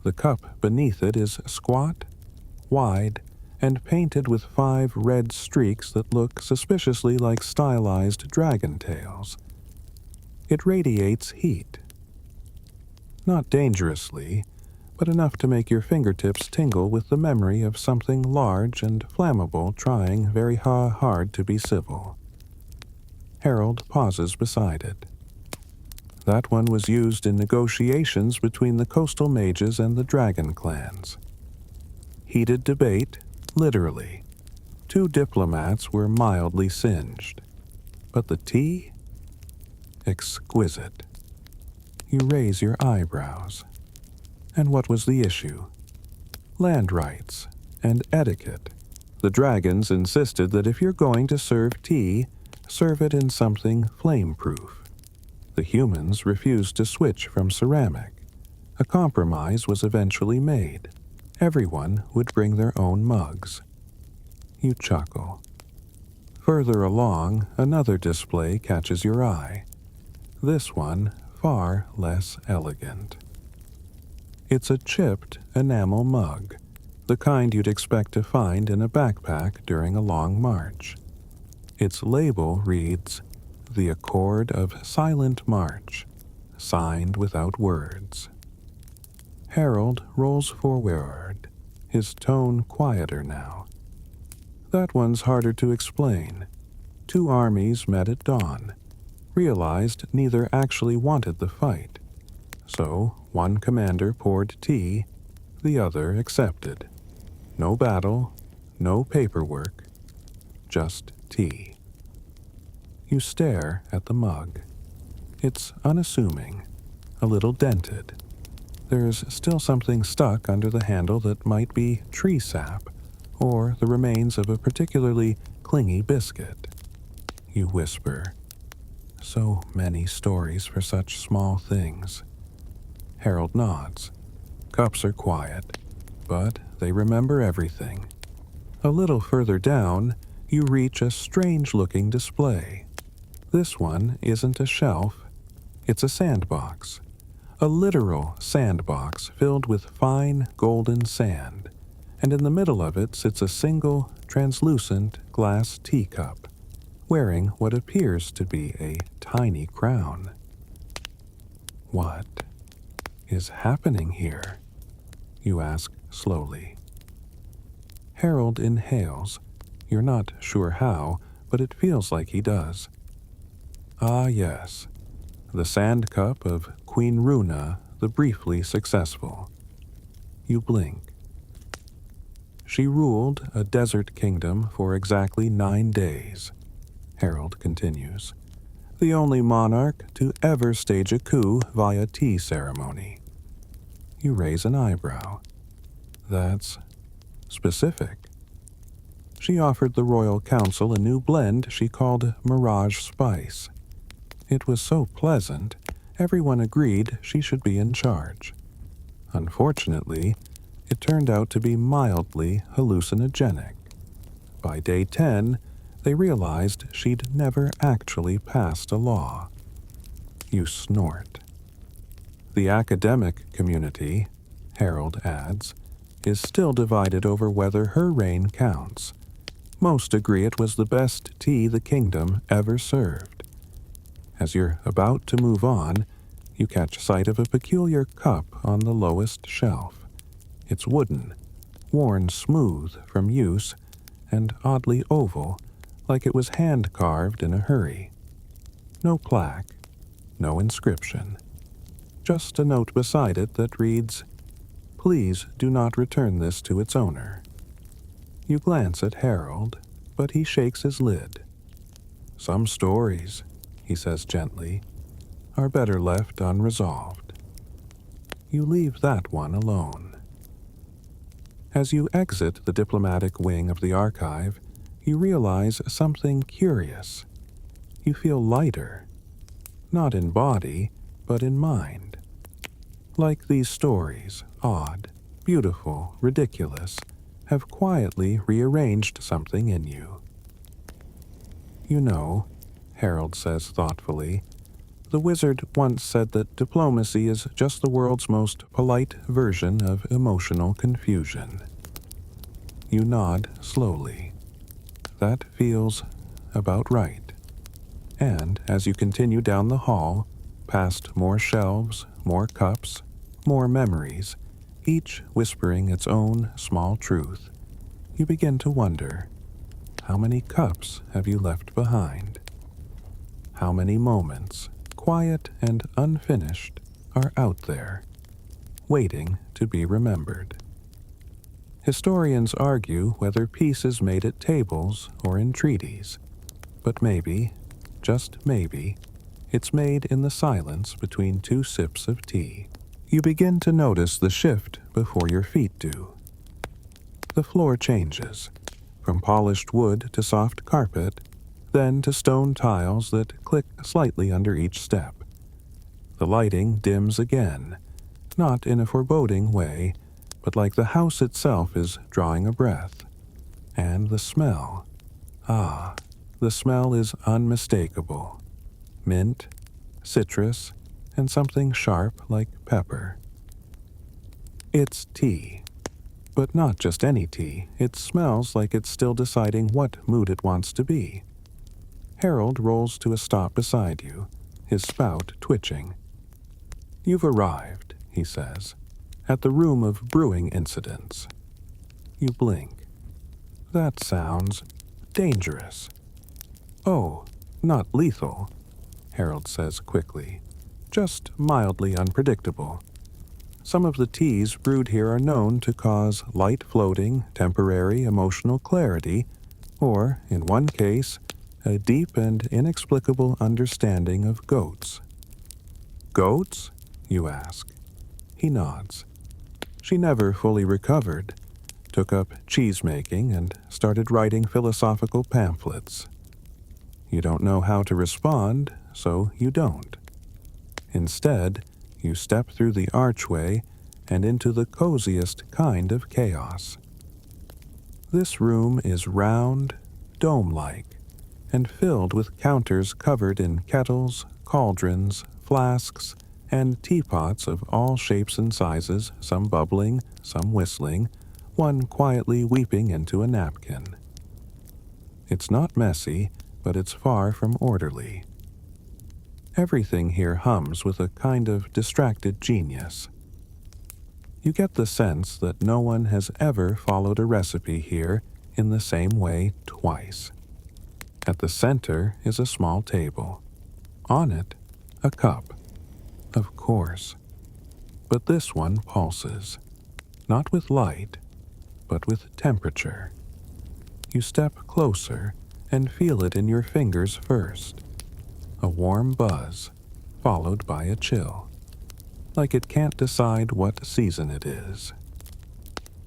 The cup beneath it is squat, wide, and painted with 5 red streaks that look suspiciously like stylized dragon tails. It radiates heat. Not dangerously, but enough to make your fingertips tingle with the memory of something large and flammable trying very hard to be civil. Harold pauses beside it. That one was used in negotiations between the coastal mages and the dragon clans. Heated debate, literally. 2 diplomats were mildly singed. But the tea? Exquisite. You raise your eyebrows. And what was the issue? Land rights and etiquette. The dragons insisted that if you're going to serve tea, serve it in something flame-proof. The humans refused to switch from ceramic. A compromise was eventually made. Everyone would bring their own mugs. You chuckle. Further along, another display catches your eye. This one far less elegant. It's a chipped enamel mug, the kind you'd expect to find in a backpack during a long march. Its label reads, The accord of silent march, signed without words. Harold rolls forward, his tone quieter now. That one's harder to explain. Two armies met at dawn, realized neither actually wanted the fight. So one commander poured tea, the other accepted. No battle, no paperwork, just tea. You stare at the mug. It's unassuming, a little dented. There's still something stuck under the handle that might be tree sap, or the remains of a particularly clingy biscuit. You whisper, "So many stories for such small things." Harold nods. Cups are quiet, but they remember everything. A little further down, you reach a strange-looking display. This one isn't a shelf, it's a sandbox. A literal sandbox filled with fine golden sand, and in the middle of it sits a single, translucent glass teacup, wearing what appears to be a tiny crown. What is happening here? You ask slowly. Harold inhales. You're not sure how, but it feels like he does. Ah, yes. The sand cup of Queen Runa, the briefly successful. You blink. She ruled a desert kingdom for exactly 9 days, Harold continues. The only monarch to ever stage a coup via tea ceremony. You raise an eyebrow. That's specific. She offered the royal council a new blend she called Mirage Spice. It was so pleasant, everyone agreed she should be in charge. Unfortunately, it turned out to be mildly hallucinogenic. By day 10, they realized she'd never actually passed a law. You snort. The academic community, Harold adds, is still divided over whether her reign counts. Most agree it was the best tea the kingdom ever served. As you're about to move on, you catch sight of a peculiar cup on the lowest shelf. It's wooden, worn smooth from use, and oddly oval, like it was hand-carved in a hurry. No plaque, no inscription. Just a note beside it that reads, "Please do not return this to its owner." You glance at Harold, but he shakes his lid. "Some stories," he says gently, "are better left unresolved." You leave that one alone. As you exit the diplomatic wing of the archive, you realize something curious. You feel lighter, not in body, but in mind. Like these stories, odd, beautiful, ridiculous, have quietly rearranged something in you. You know, Harold says thoughtfully, the wizard once said that diplomacy is just the world's most polite version of emotional confusion. You nod slowly. That feels about right. And as you continue down the hall, past more shelves, more cups, more memories, each whispering its own small truth, you begin to wonder, how many cups have you left behind? How many moments, quiet and unfinished, are out there, waiting to be remembered? Historians argue whether peace is made at tables or in treaties, but maybe, just maybe, it's made in the silence between 2 sips of tea. You begin to notice the shift before your feet do. The floor changes, from polished wood to soft carpet, then to stone tiles that click slightly under each step. The lighting dims again, not in a foreboding way, but like the house itself is drawing a breath. And the smell. Ah, the smell is unmistakable. Mint, citrus, and something sharp like pepper. It's tea. But not just any tea. It smells like it's still deciding what mood it wants to be. Harold rolls to a stop beside you, his spout twitching. "You've arrived," he says, "at the room of brewing incidents." You blink. "That sounds dangerous." "Oh, not lethal," Harold says quickly. "Just mildly unpredictable. Some of the teas brewed here are known to cause light floating, temporary emotional clarity, or, in one case, a deep and inexplicable understanding of goats." "Goats?" you ask. He nods. "She never fully recovered, took up cheese-making, and started writing philosophical pamphlets. You don't know how to respond, so you don't. Instead, you step through the archway and into the coziest kind of chaos. This room is round, dome-like, and filled with counters covered in kettles, cauldrons, flasks, and teapots of all shapes and sizes, some bubbling, some whistling, one quietly weeping into a napkin. It's not messy, but it's far from orderly. Everything here hums with a kind of distracted genius. You get the sense that no one has ever followed a recipe here in the same way twice. At the center is a small table. On it, a cup. Of course. But this one pulses. Not with light, but with temperature. You step closer and feel it in your fingers first. A warm buzz, followed by a chill. Like it can't decide what season it is.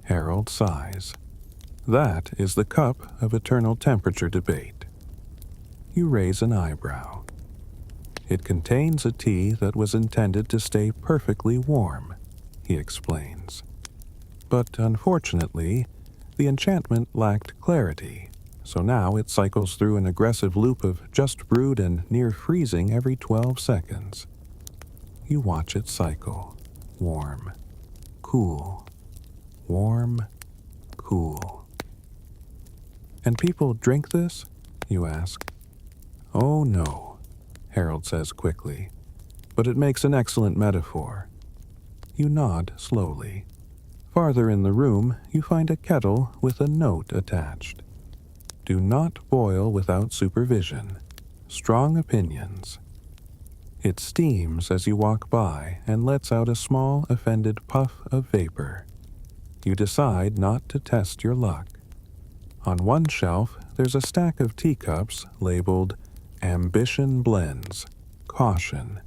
Harold sighs. That is the cup of eternal temperature debate. You raise an eyebrow. It contains a tea that was intended to stay perfectly warm, he explains. But unfortunately, the enchantment lacked clarity, so now it cycles through an aggressive loop of just brewed and near freezing every 12 seconds. You watch it cycle. Warm, cool, warm, cool. "And people drink this?" you ask. "Oh no," Harold says quickly, "but it makes an excellent metaphor." You nod slowly. Farther in the room, you find a kettle with a note attached. "Do not boil without supervision. Strong opinions." It steams as you walk by and lets out a small, offended puff of vapor. You decide not to test your luck. On one shelf, there's a stack of teacups labeled "Ambition Blends, Caution,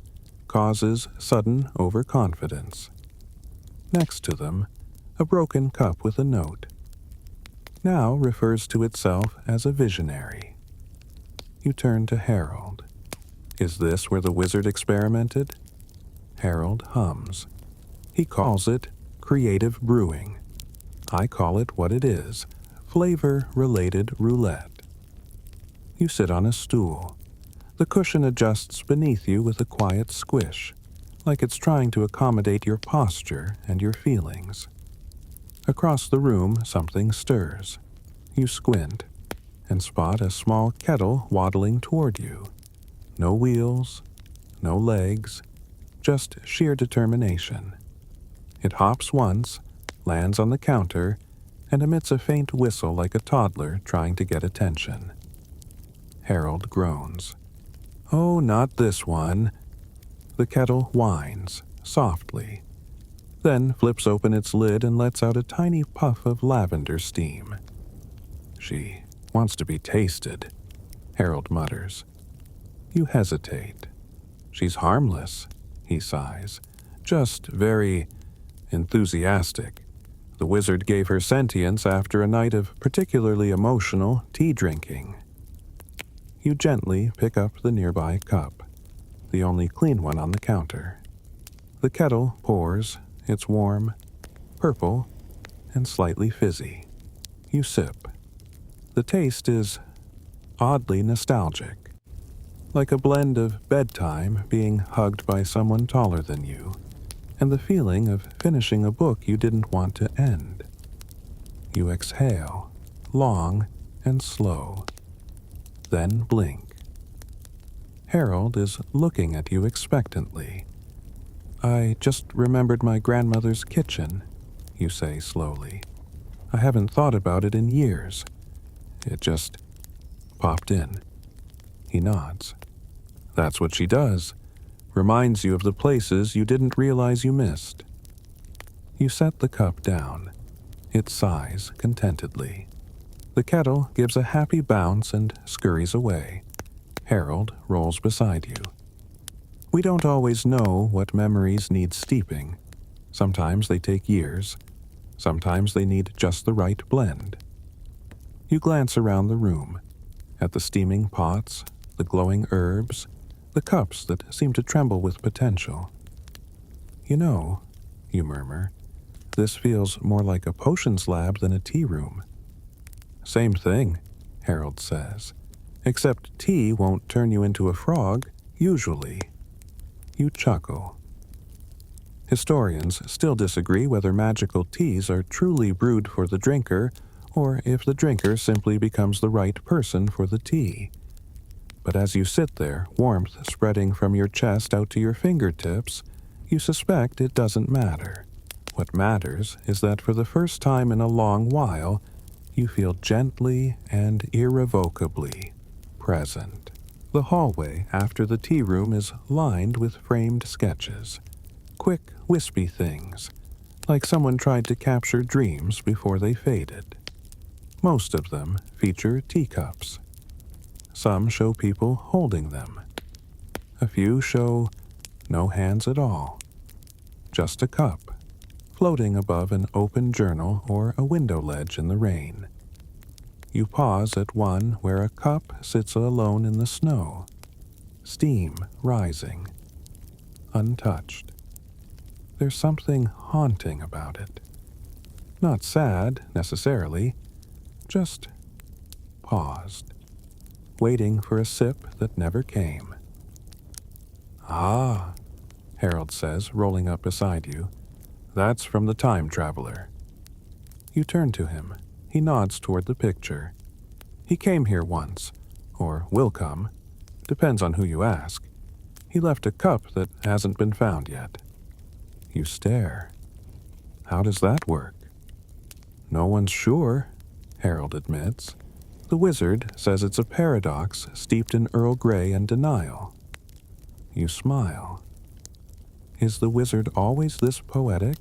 Causes Sudden Overconfidence." Next to them, a broken cup with a note. Now refers to itself as a visionary. You turn to Harold. "Is this where the wizard experimented?" Harold hums. He calls it creative brewing. I call it what it is, flavor-related roulette. You sit on a stool. The cushion adjusts beneath you with a quiet squish, like it's trying to accommodate your posture and your feelings. Across the room, something stirs. You squint and spot a small kettle waddling toward you. No wheels, no legs, just sheer determination. It hops once, lands on the counter, and emits a faint whistle like a toddler trying to get attention. Harold groans. "Oh, not this one." The kettle whines, softly, then flips open its lid and lets out a tiny puff of lavender steam. "She wants to be tasted," Harold mutters. You hesitate. "She's harmless," he sighs. "Just very enthusiastic. The wizard gave her sentience after a night of particularly emotional tea drinking." You gently pick up the nearby cup, the only clean one on the counter. The kettle pours. It's warm, purple, and slightly fizzy. You sip. The taste is oddly nostalgic, like a blend of bedtime being hugged by someone taller than you, and the feeling of finishing a book you didn't want to end. You exhale, long and slow, then blink. Harold is looking at you expectantly. I just remembered my grandmother's kitchen, you say slowly. I haven't thought about it in years. It just popped in. He nods. That's what she does. Reminds you of the places you didn't realize you missed. You set the cup down. It sighs contentedly. The kettle gives a happy bounce and scurries away. Harold rolls beside you. We don't always know what memories need steeping. Sometimes they take years. Sometimes they need just the right blend. You glance around the room, at the steaming pots, the glowing herbs, the cups that seem to tremble with potential. You know, you murmur, this feels more like a potions lab than a tea room. Same thing, Harold says, except tea won't turn you into a frog, usually. You chuckle. Historians still disagree whether magical teas are truly brewed for the drinker or if the drinker simply becomes the right person for the tea. But as you sit there, warmth spreading from your chest out to your fingertips, you suspect it doesn't matter. What matters is that for the first time in a long while, you feel gently and irrevocably present. The hallway after the tea room is lined with framed sketches. Quick, wispy things, like someone tried to capture dreams before they faded. Most of them feature teacups. Some show people holding them. A few show no hands at all. Just a cup, floating above an open journal or a window ledge in the rain. You pause at one where a cup sits alone in the snow, steam rising, untouched. There's something haunting about it. Not sad, necessarily, just paused, waiting for a sip that never came. Ah, Harold says, rolling up beside you. That's from the time traveler. You turn to him. He nods toward the picture. He came here once, or will come. Depends on who you ask. He left a cup that hasn't been found yet. You stare. How does that work? No one's sure, Harold admits. The wizard says it's a paradox steeped in Earl Grey and denial. You smile. Is the wizard always this poetic?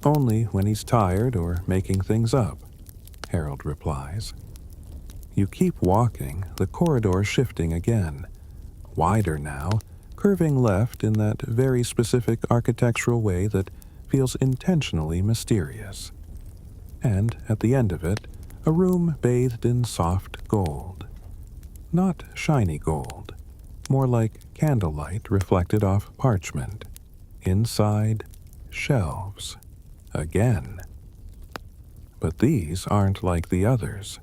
Only when he's tired or making things up, Harold replies. You keep walking, the corridor shifting again. Wider now, curving left in that very specific architectural way that feels intentionally mysterious. And at the end of it, a room bathed in soft gold. Not shiny gold, more like candlelight reflected off parchment. Inside, shelves. Again. But these aren't like the others.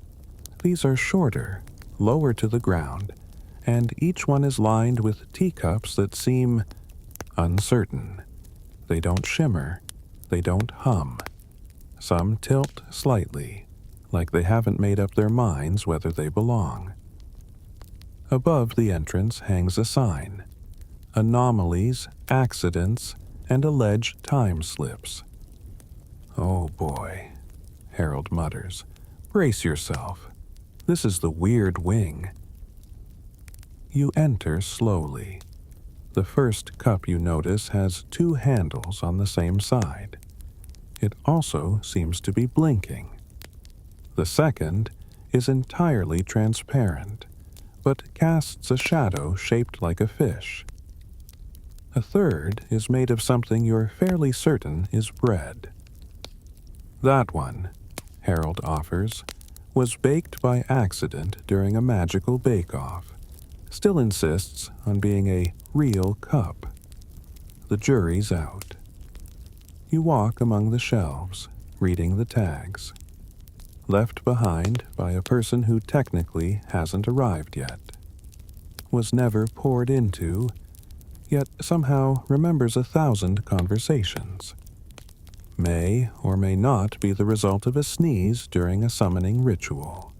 These are shorter, lower to the ground, and each one is lined with teacups that seem uncertain. They don't shimmer. They don't hum. Some tilt slightly, like they haven't made up their minds whether they belong. Above the entrance hangs a sign. Anomalies, accidents, and alleged time slips. Oh boy, Harold mutters. Brace yourself. This is the weird wing. You enter slowly. The first cup you notice has two handles on the same side. It also seems to be blinking. The second is entirely transparent, but casts a shadow shaped like a fish. A third is made of something you're fairly certain is bread. That one, Harold offers, was baked by accident during a magical bake-off. Still insists on being a real cup. The jury's out. You walk among the shelves, reading the tags. Left behind by a person who technically hasn't arrived yet. Was never poured into, yet somehow remembers 1,000 conversations. May or may not be the result of a sneeze during a summoning ritual.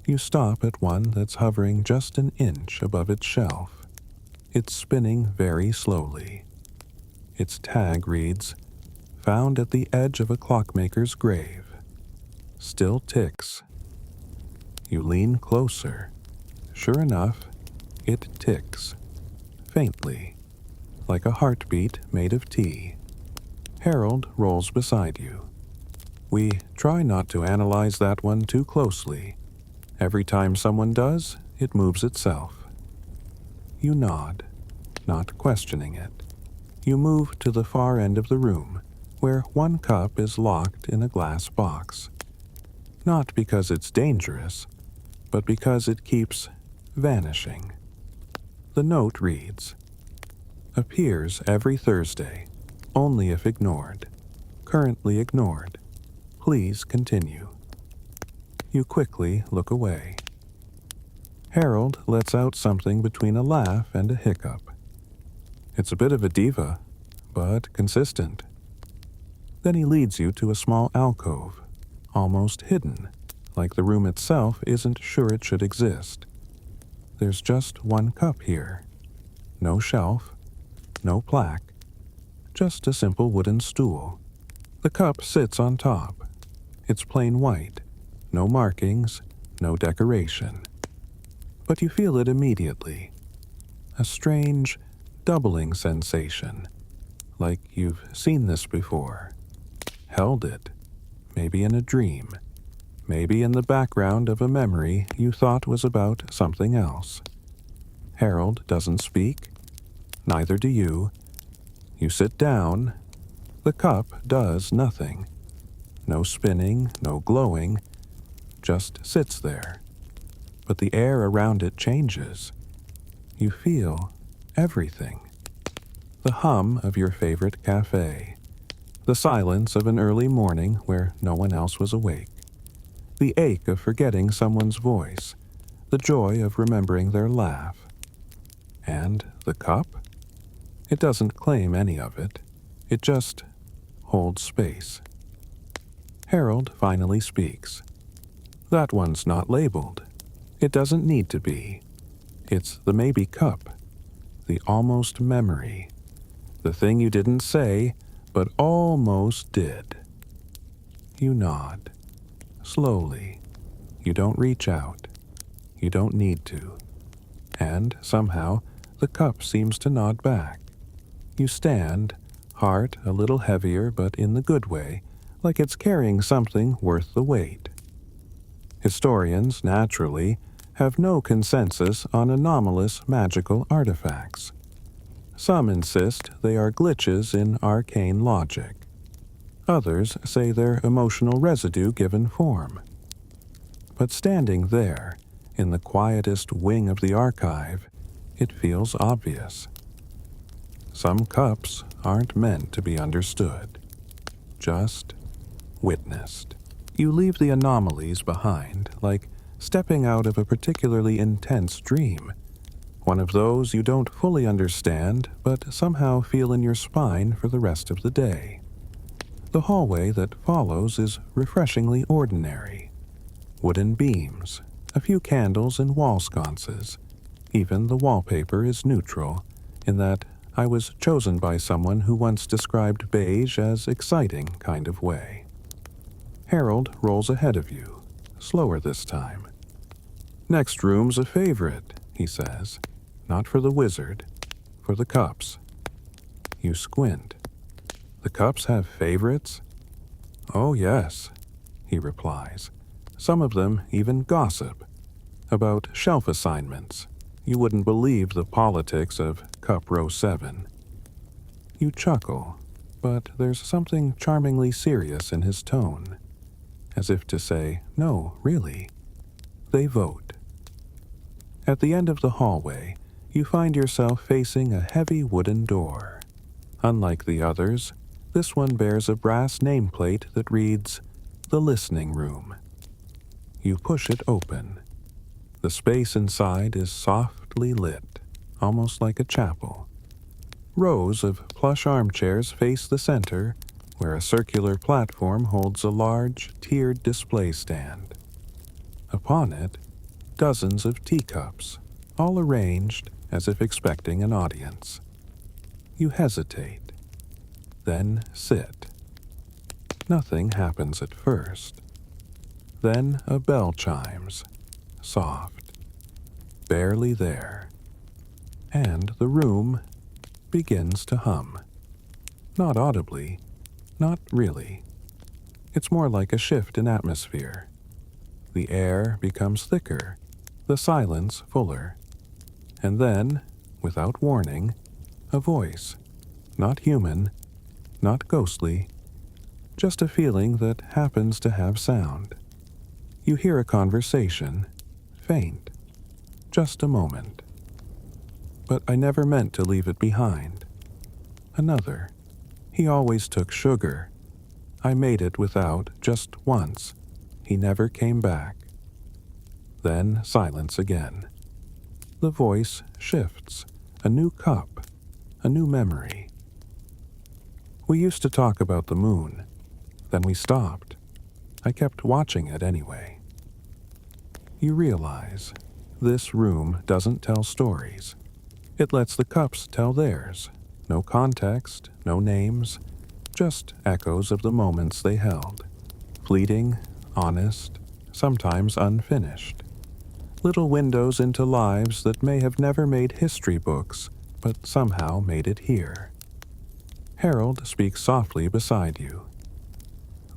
You stop at one that's hovering just an inch above its shelf. It's spinning very slowly. Its tag reads, "Found at the edge of a clockmaker's grave. Still ticks." You lean closer. Sure enough, it ticks. Faintly, like a heartbeat made of tea. Harold rolls beside you. We try not to analyze that one too closely. Every time someone does, it moves itself. You nod, not questioning it. You move to the far end of the room, where one cup is locked in a glass box. Not because it's dangerous, but because it keeps vanishing. The note reads, "Appears every Thursday, only if ignored. Currently ignored. Please continue." You quickly look away. Harold lets out something between a laugh and a hiccup. It's a bit of a diva, but consistent. Then he leads you to a small alcove, almost hidden, like the room itself isn't sure it should exist. There's just one cup here. No shelf, no plaque, just a simple wooden stool. The cup sits on top. It's plain white, no markings, no decoration. But you feel it immediately. A strange, doubling sensation, like you've seen this before. Held it, maybe in a dream, maybe in the background of a memory you thought was about something else. Harold doesn't speak, neither do you. You sit down. The cup does nothing. No spinning, no glowing, just sits there. But the air around it changes. You feel everything. The hum of your favorite cafe. The silence of an early morning where no one else was awake. The ache of forgetting someone's voice. The joy of remembering their laugh. And the cup? It doesn't claim any of it. It just holds space. Harold finally speaks. That one's not labeled. It doesn't need to be. It's the maybe cup, the almost memory, the thing you didn't say, but almost did. You nod. Slowly. You don't reach out. You don't need to. And, somehow, the cup seems to nod back. You stand, heart a little heavier but in the good way, like it's carrying something worth the weight. Historians, naturally, have no consensus on anomalous magical artifacts. Some insist they are glitches in arcane logic. Others say they're emotional residue given form. But standing there, in the quietest wing of the archive, it feels obvious. Some cups aren't meant to be understood, just witnessed. You leave the anomalies behind, like stepping out of a particularly intense dream, one of those you don't fully understand but somehow feel in your spine for the rest of the day. The hallway that follows is refreshingly ordinary. Wooden beams, a few candles and wall sconces. Even the wallpaper is neutral, in that I was chosen by someone who once described beige as exciting kind of way. Harold rolls ahead of you, slower this time. "Next room's a favorite," he says. "Not for the wizard, for the cups." You squint. "The cups have favorites?" "Oh, yes," he replies. "Some of them even gossip about shelf assignments. You wouldn't believe the politics of cup row 7. You chuckle, but there's something charmingly serious in his tone, as if to say, no, really. They vote. At the end of the hallway, you find yourself facing a heavy wooden door. Unlike the others, this one bears a brass nameplate that reads, "The Listening Room." You push it open. The space inside is softly lit, almost like a chapel. Rows of plush armchairs face the center, where a circular platform holds a large, tiered display stand. Upon it, dozens of teacups, all arranged as if expecting an audience. You hesitate, then sit. Nothing happens at first. Then a bell chimes, soft, barely there, and the room begins to hum. Not audibly, not really. It's more like a shift in atmosphere. The air becomes thicker, the silence fuller. And then, without warning, a voice, not human, not ghostly, just a feeling that happens to have sound. You hear a conversation, faint, just a moment. But I never meant to leave it behind. Another. He always took sugar. I made it without just once. He never came back. Then silence again. The voice shifts. A new cup. A new memory. We used to talk about the moon. Then we stopped. I kept watching it anyway. You realize this room doesn't tell stories. It lets the cups tell theirs. No context, no names, just echoes of the moments they held. Fleeting, honest, sometimes unfinished. Little windows into lives that may have never made history books, but somehow made it here. Harold speaks softly beside you.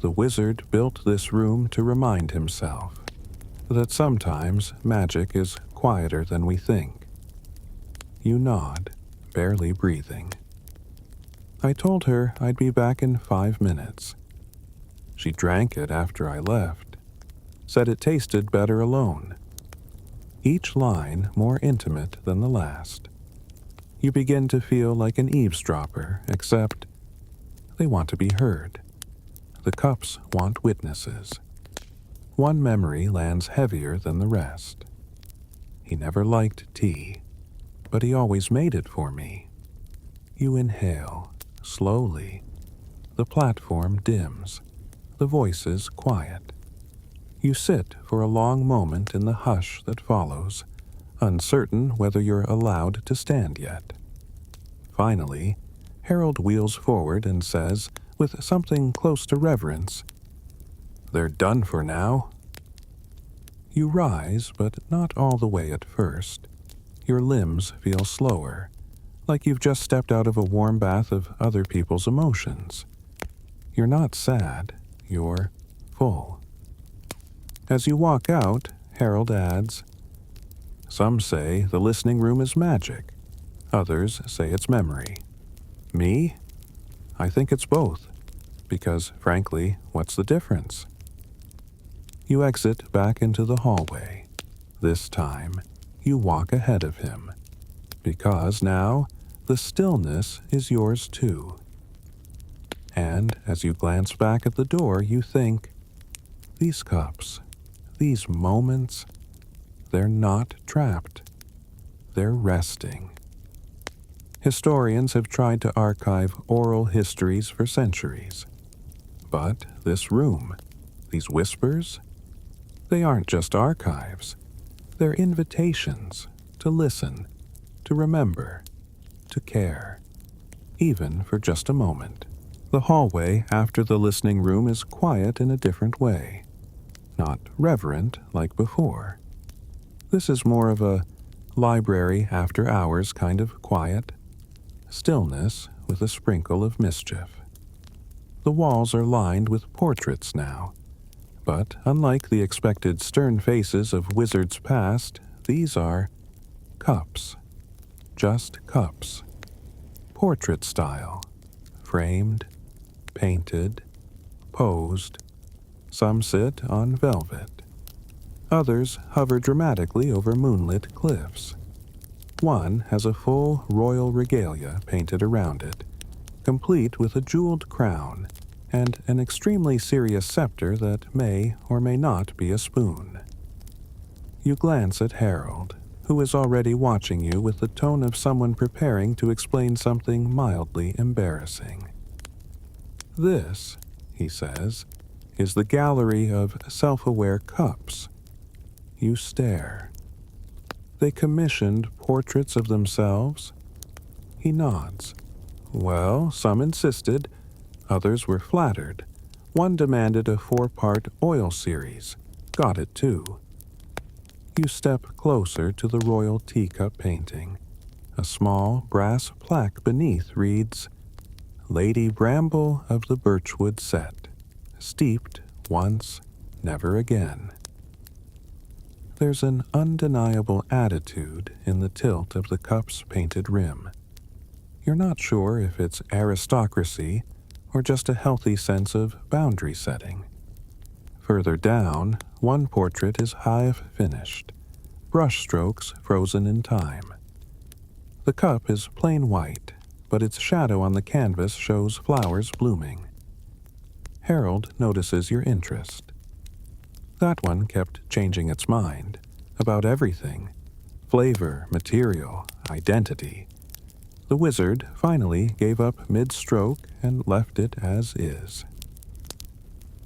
The wizard built this room to remind himself that sometimes magic is quieter than we think. You nod, barely breathing. I told her I'd be back in 5 minutes. She drank it after I left, said it tasted better alone. Each line more intimate than the last. You begin to feel like an eavesdropper, except they want to be heard. The cups want witnesses. One memory lands heavier than the rest. He never liked tea, but he always made it for me. You inhale, slowly. The platform dims. The voices quiet. You sit for a long moment in the hush that follows, uncertain whether you're allowed to stand yet. Finally, Harold wheels forward and says, with something close to reverence, "They're done for now." You rise, but not all the way at first. Your limbs feel slower, like you've just stepped out of a warm bath of other people's emotions. You're not sad, you're full. As you walk out, Harold adds, "Some say the listening room is magic. Others say it's memory. Me? I think it's both, because, frankly, what's the difference?" You exit back into the hallway. This time, you walk ahead of him, because now the stillness is yours too. And as you glance back at the door, you think, these cups, these moments, they're not trapped. They're resting. Historians have tried to archive oral histories for centuries. But this room, these whispers, they aren't just archives. They're invitations to listen, to remember, to care, even for just a moment. The hallway after the listening room is quiet in a different way. Not reverent like before. This is more of a library after hours kind of quiet. Stillness with a sprinkle of mischief. The walls are lined with portraits now, but unlike the expected stern faces of wizards past, these are cups. Just cups. Portrait style. Framed, painted, posed. Some sit on velvet. Others hover dramatically over moonlit cliffs. One has a full royal regalia painted around it, complete with a jeweled crown and an extremely serious scepter that may or may not be a spoon. You glance at Harold, who is already watching you with the tone of someone preparing to explain something mildly embarrassing. "This," he says, "is the gallery of self-aware cups. You stare. They commissioned portraits of themselves? He nods. Well, some insisted, others were flattered. One demanded a 4-part oil series. Got it too. You step closer to the royal teacup painting. A small brass plaque beneath reads, Lady Bramble of the Birchwood Set. Steeped once, never again. There's an undeniable attitude in the tilt of the cup's painted rim. You're not sure if it's aristocracy or just a healthy sense of boundary setting. Further down, one portrait is half finished, brushstrokes frozen in time. The cup is plain white, but its shadow on the canvas shows flowers blooming. Harold notices your interest. That one kept changing its mind about everything: flavor, material, identity. The wizard finally gave up mid-stroke and left it as is.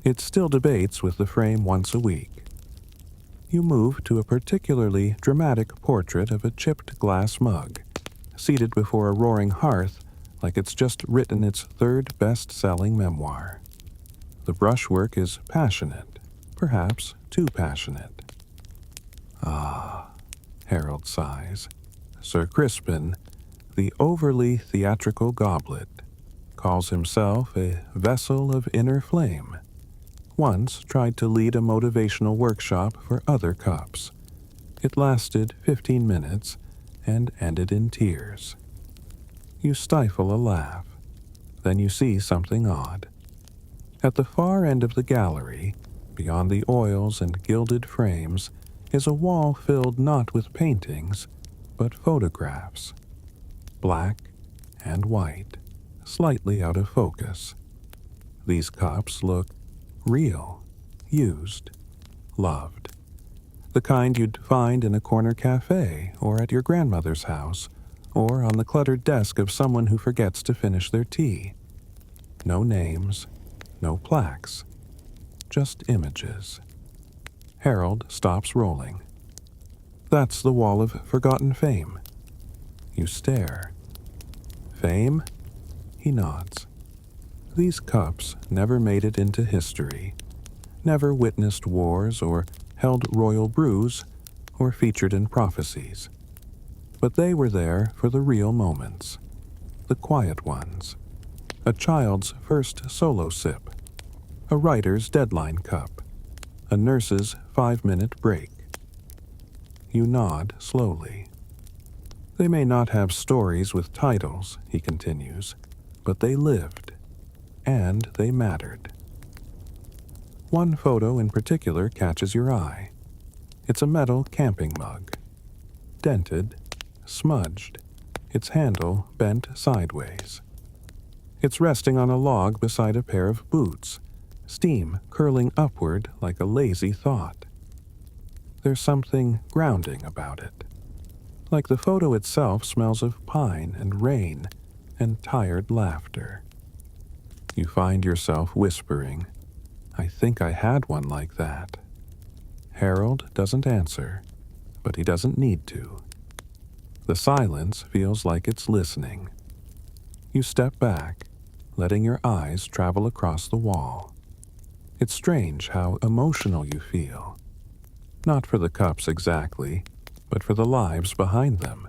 It still debates with the frame once a week. You move to a particularly dramatic portrait of a chipped glass mug, seated before a roaring hearth like it's just written its third best-selling memoir. The brushwork is passionate, perhaps too passionate. Ah, Harold sighs. Sir Crispin, the overly theatrical goblet, calls himself a vessel of inner flame. Once tried to lead a motivational workshop for other cups. It lasted 15 minutes and ended in tears. You stifle a laugh. Then you see something odd. At the far end of the gallery, beyond the oils and gilded frames, is a wall filled not with paintings, but photographs. Black and white, slightly out of focus. These cups look real, used, loved. The kind you'd find in a corner cafe or at your grandmother's house, or on the cluttered desk of someone who forgets to finish their tea. No names, no plaques, just images. Harold stops rolling. That's the wall of forgotten fame. You stare. Fame? He nods. These cups never made it into history, never witnessed wars or held royal brews or featured in prophecies. But they were there for the real moments, the quiet ones. A child's first solo sip, a writer's deadline cup, a nurse's 5-minute break. You nod slowly. They may not have stories with titles, he continues, but they lived, and they mattered. One photo in particular catches your eye. It's a metal camping mug. Dented, smudged, its handle bent sideways. It's resting on a log beside a pair of boots, steam curling upward like a lazy thought. There's something grounding about it. Like the photo itself smells of pine and rain and tired laughter. You find yourself whispering, I think I had one like that. Harold doesn't answer, but he doesn't need to. The silence feels like it's listening. You step back, letting your eyes travel across the wall. It's strange how emotional you feel. Not for the cups exactly, but for the lives behind them.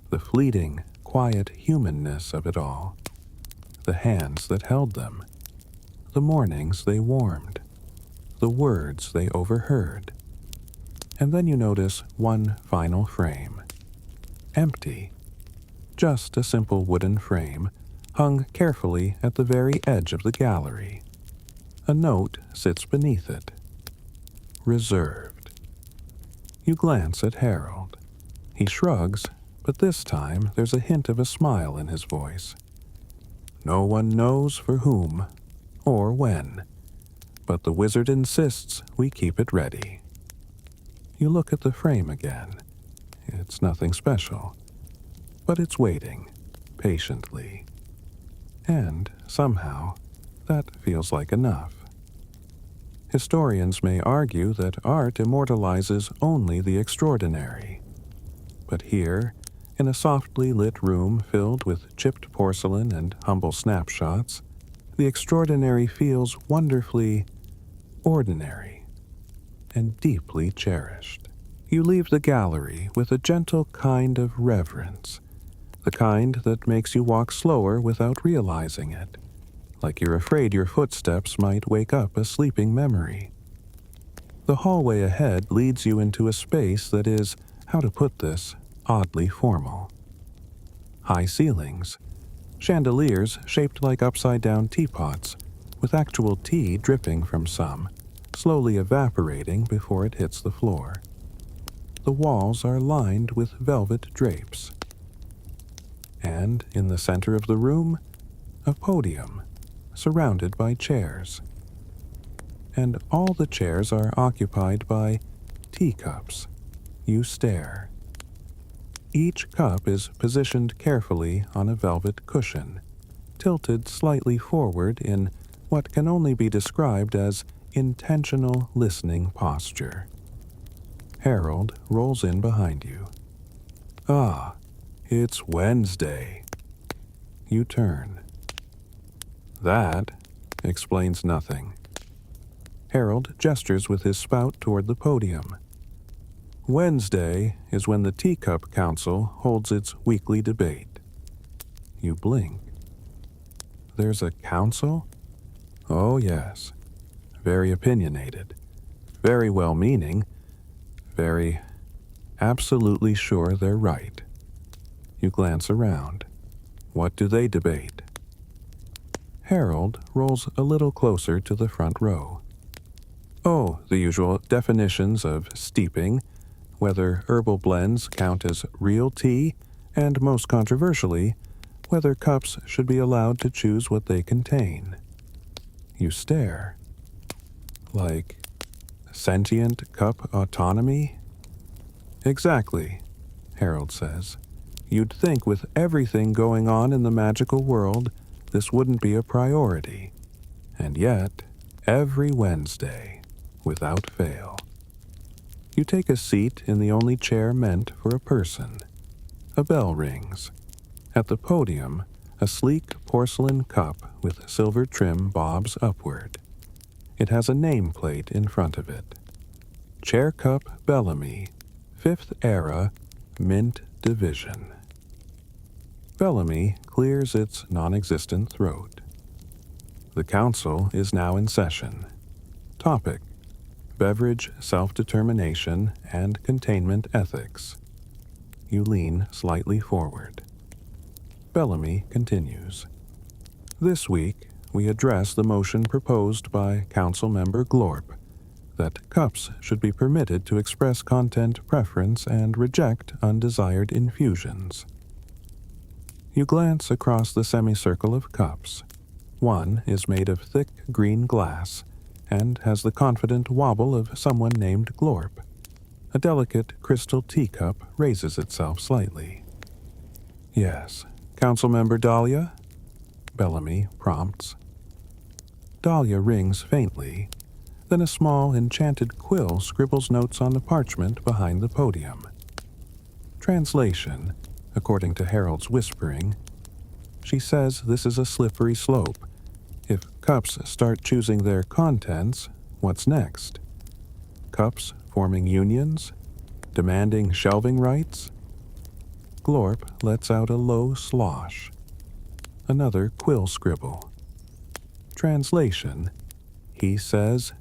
The fleeting, quiet humanness of it all. The hands that held them. The mornings they warmed. The words they overheard. And then you notice one final frame. Empty. Just a simple wooden frame, hung carefully at the very edge of the gallery. A note sits beneath it. Reserved. You glance at Harold. He shrugs, but this time there's a hint of a smile in his voice. No one knows for whom, or when, but the wizard insists we keep it ready. You look at the frame again. It's nothing special, but it's waiting, patiently. And, somehow, that feels like enough. Historians may argue that art immortalizes only the extraordinary. But here, in a softly lit room filled with chipped porcelain and humble snapshots, the extraordinary feels wonderfully ordinary and deeply cherished. You leave the gallery with a gentle kind of reverence, the kind that makes you walk slower without realizing it, like you're afraid your footsteps might wake up a sleeping memory. The hallway ahead leads you into a space that is, how to put this, oddly formal. High ceilings, chandeliers shaped like upside-down teapots, with actual tea dripping from some, slowly evaporating before it hits the floor. The walls are lined with velvet drapes. And in the center of the room, a podium, surrounded by chairs. And all the chairs are occupied by teacups. You stare. Each cup is positioned carefully on a velvet cushion, tilted slightly forward in what can only be described as intentional listening posture. Harold rolls in behind you. Ah, it's Wednesday. You turn. That explains nothing. Harold gestures with his spout toward the podium. Wednesday is when the Teacup Council holds its weekly debate. You blink. There's a council? Oh, yes. Very opinionated. Very well-meaning. Very absolutely sure they're right. You glance around. What do they debate? Harold rolls a little closer to the front row. Oh, the usual definitions of steeping, whether herbal blends count as real tea, and most controversially, whether cups should be allowed to choose what they contain. You stare. Like sentient cup autonomy? Exactly, Harold says. You'd think with everything going on in the magical world, this wouldn't be a priority. And yet, every Wednesday, without fail. You take a seat in the only chair meant for a person. A bell rings. At the podium, a sleek porcelain cup with silver trim bobs upward. It has a nameplate in front of it. Chair Cup Bellamy, 5th Era, Mint Division. Bellamy clears its non-existent throat. The council is now in session. Topic: beverage self-determination and containment ethics. You lean slightly forward. Bellamy continues. This week, we address the motion proposed by Councilmember Glorp that cups should be permitted to express content preference and reject undesired infusions. You glance across the semicircle of cups. One is made of thick green glass and has the confident wobble of someone named Glorp. A delicate crystal teacup raises itself slightly. Yes, Councilmember Dahlia? Bellamy prompts. Dahlia rings faintly. Then a small enchanted quill scribbles notes on the parchment behind the podium. Translation, according to Harold's whispering, she says this is a slippery slope. If cups start choosing their contents, what's next? Cups forming unions? Demanding shelving rights? Glorp lets out a low slosh. Another quill scribble. Translation, he says,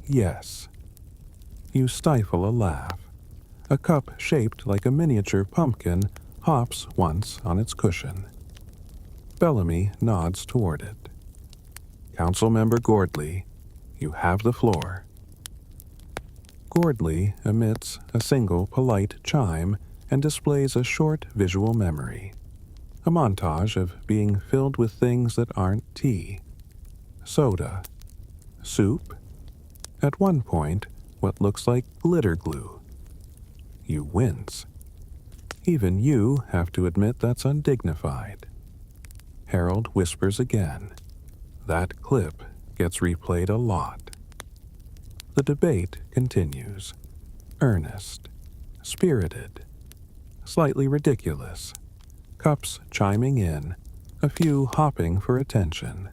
yes. You stifle a laugh. A cup shaped like a miniature pumpkin hops once on its cushion. Bellamy nods toward it. Councilmember Gordley, you have the floor. Gordley emits a single polite chime and displays a short visual memory. A montage of being filled with things that aren't tea. Soda. Soup. At one point, what looks like glitter glue. You wince. Even you have to admit that's undignified. Harold whispers again. That clip gets replayed a lot. The debate continues. Earnest, spirited, slightly ridiculous. Cups chiming in, a few hopping for attention.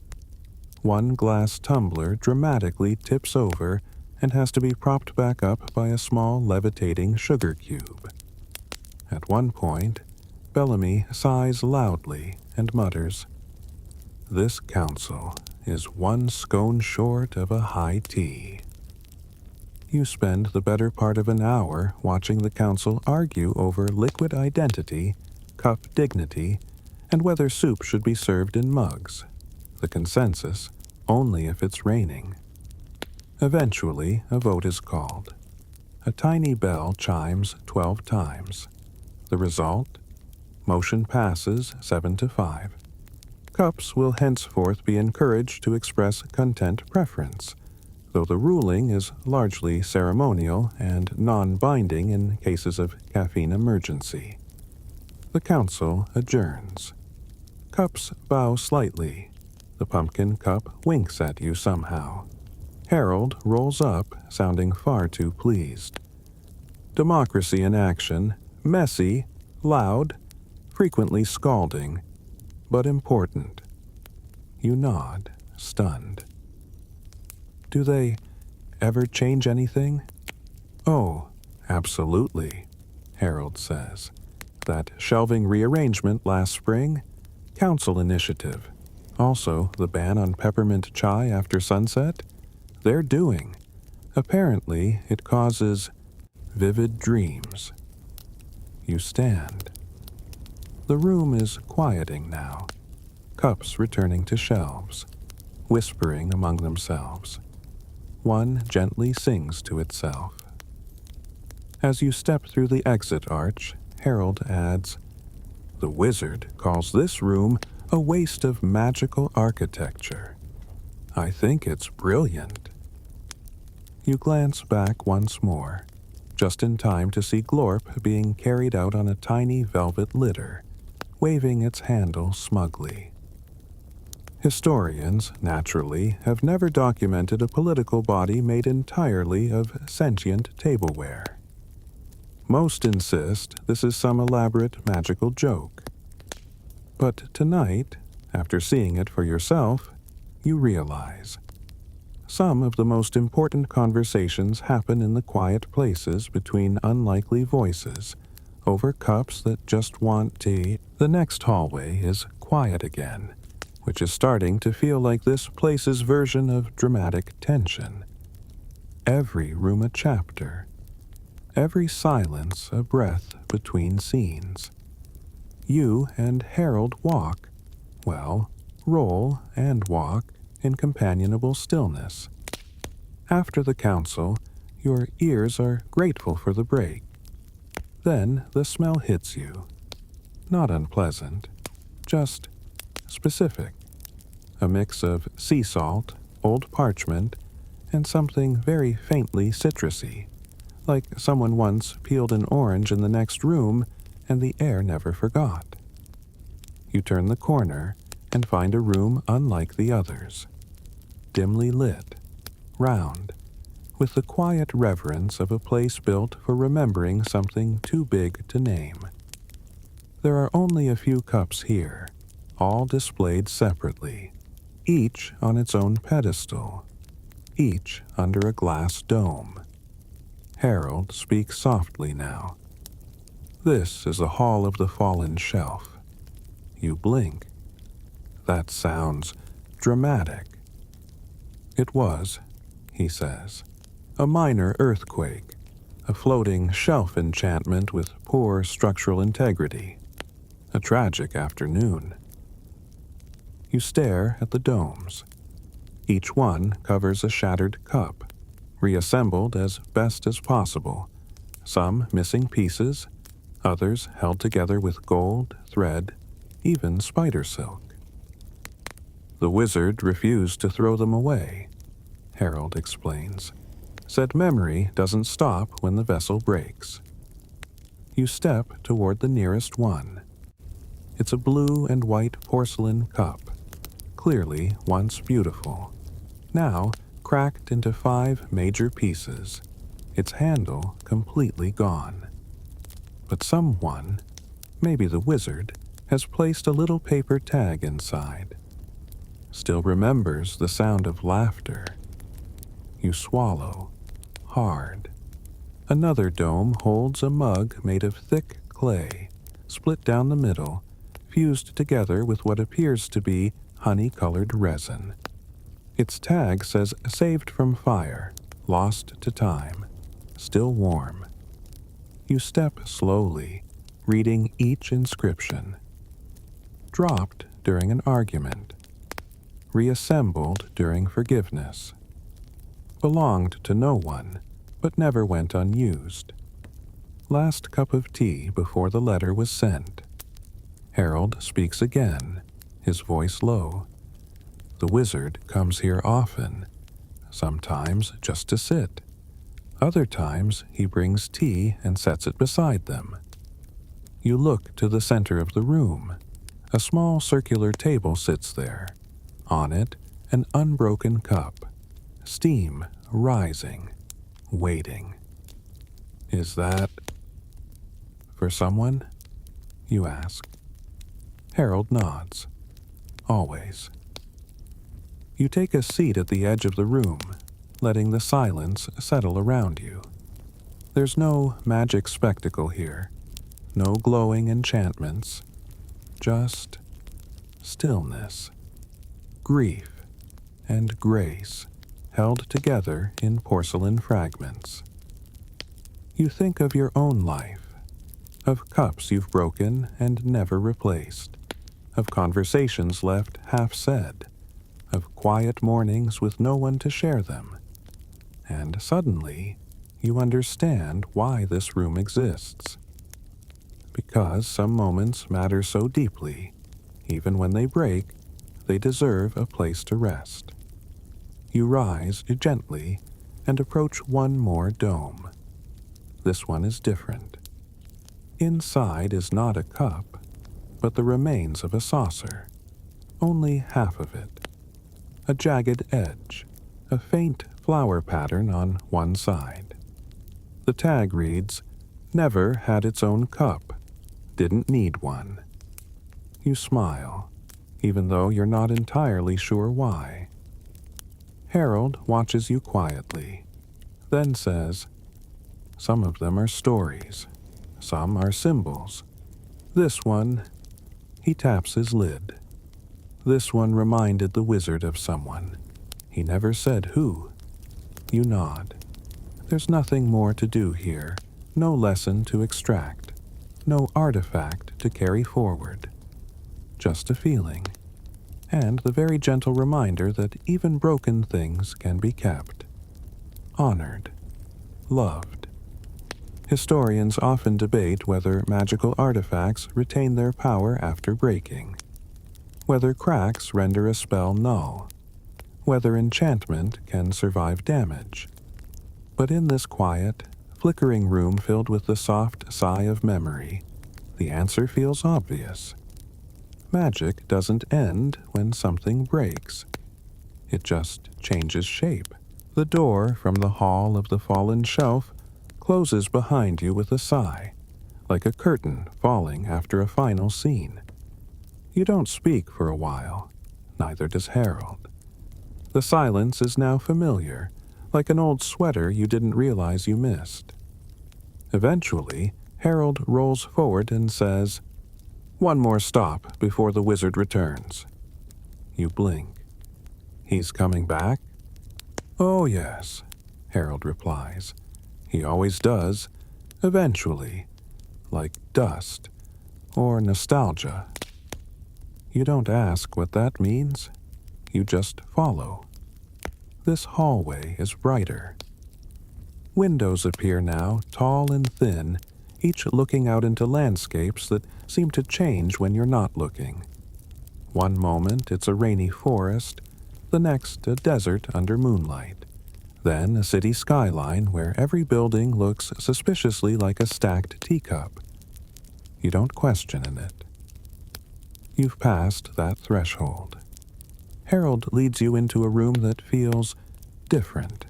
One glass tumbler dramatically tips over and has to be propped back up by a small levitating sugar cube. At one point, Bellamy sighs loudly and mutters, "This council is one scone short of a high tea." You spend the better part of an hour watching the council argue over liquid identity, cup dignity, and whether soup should be served in mugs. The consensus, only if it's raining. Eventually, a vote is called. A tiny bell chimes 12 times. The result? Motion passes 7-5. Cups will henceforth be encouraged to express content preference, though the ruling is largely ceremonial and non-binding in cases of caffeine emergency. The council adjourns. Cups bow slightly. The pumpkin cup winks at you somehow. Harold rolls up, sounding far too pleased. Democracy in action, messy, loud, frequently scalding, but important. You nod, stunned. Do they ever change anything? Oh, absolutely, Harold says. That shelving rearrangement last spring? Council initiative. Also, the ban on peppermint chai after sunset? They're doing. Apparently, it causes vivid dreams. You stand. The room is quieting now. Cups returning to shelves, whispering among themselves. One gently sings to itself. As you step through the exit arch, Harold adds, "The wizard calls this room a waste of magical architecture. I think it's brilliant." You glance back once more, just in time to see Glorp being carried out on a tiny velvet litter, waving its handle smugly. Historians, naturally, have never documented a political body made entirely of sentient tableware. Most insist this is some elaborate magical joke. But tonight, after seeing it for yourself, you realize some of the most important conversations happen in the quiet places between unlikely voices, over cups that just want tea. The next hallway is quiet again, which is starting to feel like this place's version of dramatic tension. Every room a chapter, every silence a breath between scenes. You and Harold walk, roll and walk in companionable stillness. After the council, your ears are grateful for the break. Then the smell hits you. Not unpleasant, just specific. A mix of sea salt, old parchment, and something very faintly citrusy, like someone once peeled an orange in the next room and the air never forgot. You turn the corner and find a room unlike the others. Dimly lit, round, with the quiet reverence of a place built for remembering something too big to name. There are only a few cups here, all displayed separately, each on its own pedestal, each under a glass dome. Harold speaks softly now. This is the Hall of the Fallen Shelf. You blink. That sounds dramatic. It was, he says, a minor earthquake, a floating shelf enchantment with poor structural integrity. A tragic afternoon. You stare at the domes. Each one covers a shattered cup, reassembled as best as possible, some missing pieces, others held together with gold, thread, even spider silk. The wizard refused to throw them away, Harold explains. Said memory doesn't stop when the vessel breaks. You step toward the nearest one. It's a blue and white porcelain cup, clearly once beautiful, now cracked into 5 major pieces, its handle completely gone. But someone, maybe the wizard, has placed a little paper tag inside. Still remembers the sound of laughter. You swallow, hard. Another dome holds a mug made of thick clay, split down the middle, fused together with what appears to be honey-colored resin. Its tag says saved from fire, lost to time, still warm. You step slowly, reading each inscription. Dropped during an argument. Reassembled during forgiveness. Belonged to no one, but never went unused. Last cup of tea before the letter was sent. Harold speaks again, his voice low. The wizard comes here often, sometimes just to sit. Other times he brings tea and sets it beside them. You look to the center of the room. A small circular table sits there. On it, an unbroken cup. Steam rising, waiting. Is that for someone? You ask. Harold nods. Always. You take a seat at the edge of the room, letting the silence settle around you. There's no magic spectacle here, no glowing enchantments, just stillness, grief, and grace held together in porcelain fragments. You think of your own life, of cups you've broken and never replaced, of conversations left half said, of quiet mornings with no one to share them. And suddenly, you understand why this room exists. Because some moments matter so deeply, even when they break, they deserve a place to rest. You rise gently and approach one more dome. This one is different. Inside is not a cup, but the remains of a saucer. Only half of it. A jagged edge, a faint flower pattern on one side. The tag reads, "Never had its own cup. Didn't need one." You smile, even though you're not entirely sure why. Harold watches you quietly, then says, "Some of them are stories. Some are symbols. This one," he taps his lid. "This one reminded the wizard of someone. He never said who." You nod. There's nothing more to do here, no lesson to extract, no artifact to carry forward. Just a feeling, and the very gentle reminder that even broken things can be kept, honored, loved. Historians often debate whether magical artifacts retain their power after breaking, whether cracks render a spell null, whether enchantment can survive damage. But in this quiet, flickering room filled with the soft sigh of memory, the answer feels obvious. Magic doesn't end when something breaks. It just changes shape. The door from the hall of the fallen shelf closes behind you with a sigh, like a curtain falling after a final scene. You don't speak for a while, neither does Harold. The silence is now familiar, like an old sweater you didn't realize you missed. Eventually, Harold rolls forward and says, "One more stop before the wizard returns." You blink. "He's coming back?" "Oh, yes," Harold replies. "He always does, eventually, like dust or nostalgia." You don't ask what that means. You just follow. This hallway is brighter. Windows appear now, tall and thin, each looking out into landscapes that seem to change when you're not looking. One moment it's a rainy forest, the next a desert under moonlight, then a city skyline where every building looks suspiciously like a stacked teacup. You don't question it. You've passed that threshold. Harold leads you into a room that feels different.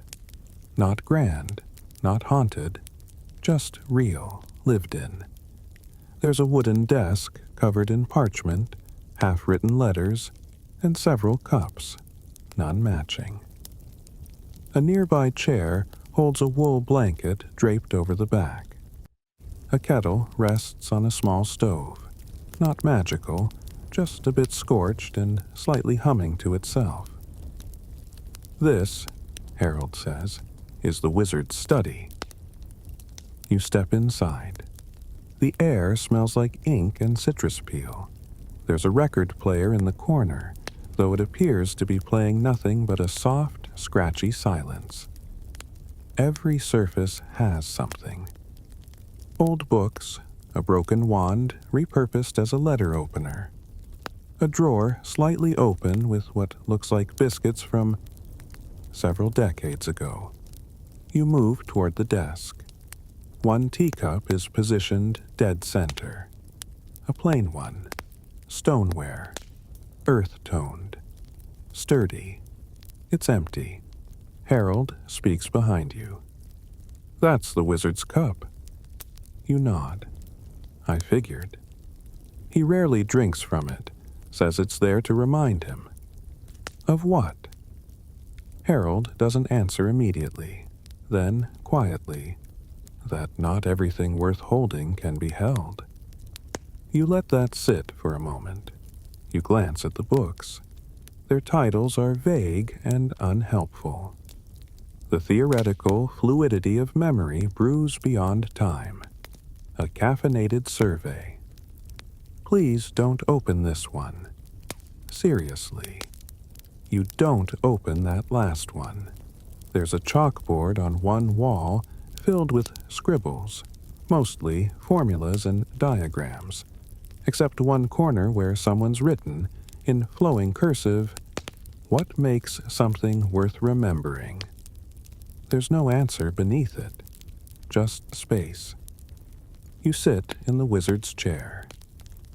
Not grand, not haunted, just real, lived in. There's a wooden desk covered in parchment, half-written letters, and several cups, none matching. A nearby chair holds a wool blanket draped over the back. A kettle rests on a small stove, not magical, just a bit scorched and slightly humming to itself. This, Harold says, is the wizard's study. You step inside. The air smells like ink and citrus peel. There's a record player in the corner, though it appears to be playing nothing but a soft, scratchy silence. Every surface has something. Old books, a broken wand repurposed as a letter opener, a drawer slightly open with what looks like biscuits from several decades ago. You move toward the desk. One teacup is positioned dead center. A plain one, stoneware, earth-toned, sturdy. It's empty. Harold speaks behind you. That's the wizard's cup. You nod. I figured. He rarely drinks from it, says it's there to remind him. Of what? Harold doesn't answer immediately. Then, quietly, that not everything worth holding can be held. You let that sit for a moment. You glance at the books. Their titles are vague and unhelpful. The theoretical fluidity of memory brews beyond time. A caffeinated survey. Please don't open this one. Seriously. You don't open that last one. There's a chalkboard on one wall filled with scribbles, mostly formulas and diagrams, except one corner where someone's written, in flowing cursive, "What makes something worth remembering?" There's no answer beneath it, just space. You sit in the wizard's chair.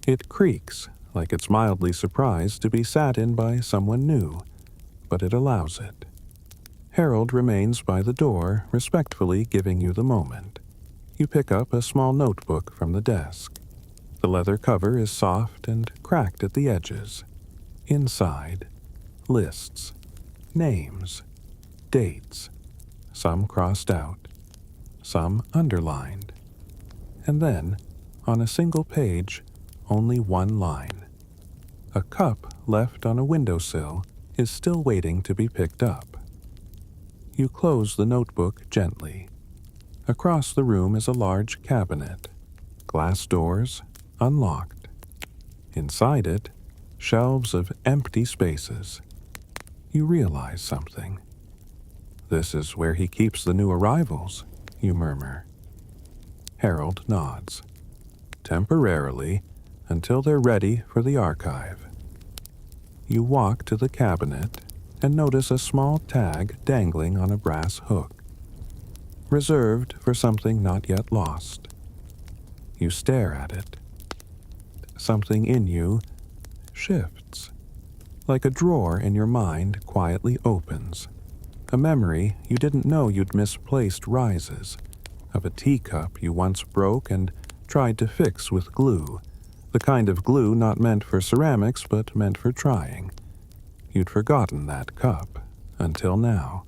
It creaks, like it's mildly surprised to be sat in by someone new, but it allows it. Harold remains by the door, respectfully giving you the moment. You pick up a small notebook from the desk. The leather cover is soft and cracked at the edges. Inside, lists, names, dates, some crossed out, some underlined. And then, on a single page, only one line. A cup left on a windowsill is still waiting to be picked up. You close the notebook gently. Across the room is a large cabinet. Glass doors, unlocked. Inside it, shelves of empty spaces. You realize something. This is where he keeps the new arrivals, you murmur. Harold nods. Temporarily, until they're ready for the archive. You walk to the cabinet and notice a small tag dangling on a brass hook. Reserved for something not yet lost. You stare at it. Something in you shifts. Like a drawer in your mind quietly opens. A memory you didn't know you'd misplaced rises. Of a teacup you once broke and tried to fix with glue. The kind of glue not meant for ceramics but meant for trying. You'd forgotten that cup, until now.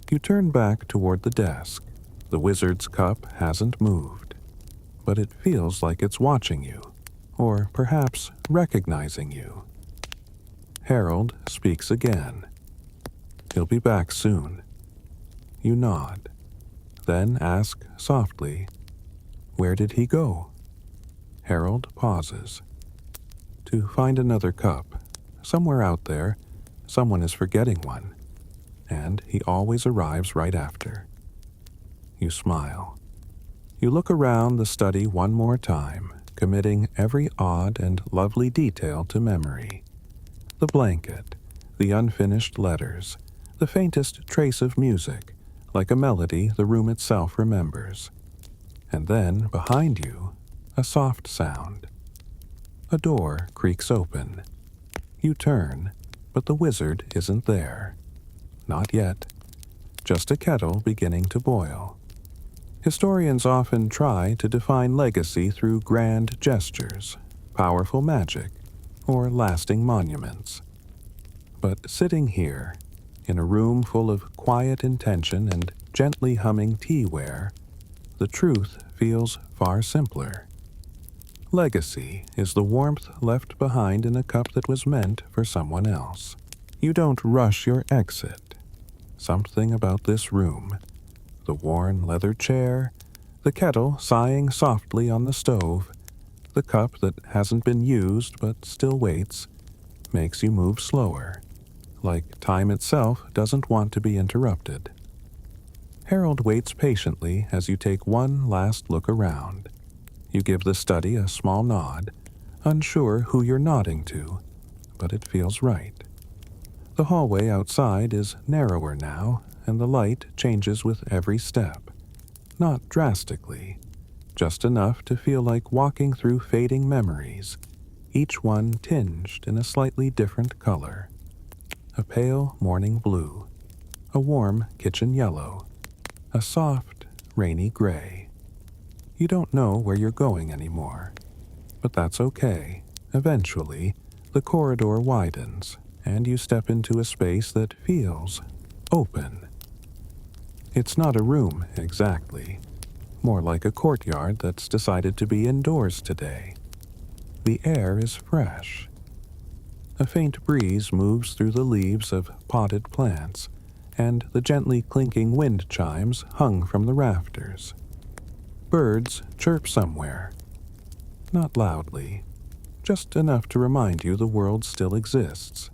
You turn back toward the desk. The wizard's cup hasn't moved, but it feels like it's watching you, or perhaps recognizing you. Harold speaks again. He'll be back soon. You nod, then ask softly, "Where did he go?" Harold pauses. To find another cup. Somewhere out there, someone is forgetting one, and he always arrives right after. You smile. You look around the study one more time, committing every odd and lovely detail to memory. The blanket, the unfinished letters, the faintest trace of music, like a melody the room itself remembers. And then, behind you, a soft sound. A door creaks open. You turn, but the wizard isn't there. Not yet. Just a kettle beginning to boil. Historians often try to define legacy through grand gestures, powerful magic, or lasting monuments. But sitting here, in a room full of quiet intention and gently humming teaware, the truth feels far simpler. Legacy is the warmth left behind in a cup that was meant for someone else. You don't rush your exit. Something about this room, the worn leather chair, the kettle sighing softly on the stove, the cup that hasn't been used but still waits, makes you move slower, like time itself doesn't want to be interrupted. Harold waits patiently as you take one last look around. You give the study a small nod, unsure who you're nodding to, but it feels right. The hallway outside is narrower now, and the light changes with every step. Not drastically, just enough to feel like walking through fading memories, each one tinged in a slightly different color. A pale morning blue, a warm kitchen yellow, a soft, rainy gray. You don't know where you're going anymore, but that's okay. Eventually, the corridor widens, and you step into a space that feels open. It's not a room exactly, more like a courtyard that's decided to be indoors today. The air is fresh. A faint breeze moves through the leaves of potted plants, and the gently clinking wind chimes hung from the rafters. Birds chirp somewhere, not loudly, just enough to remind you the world still exists.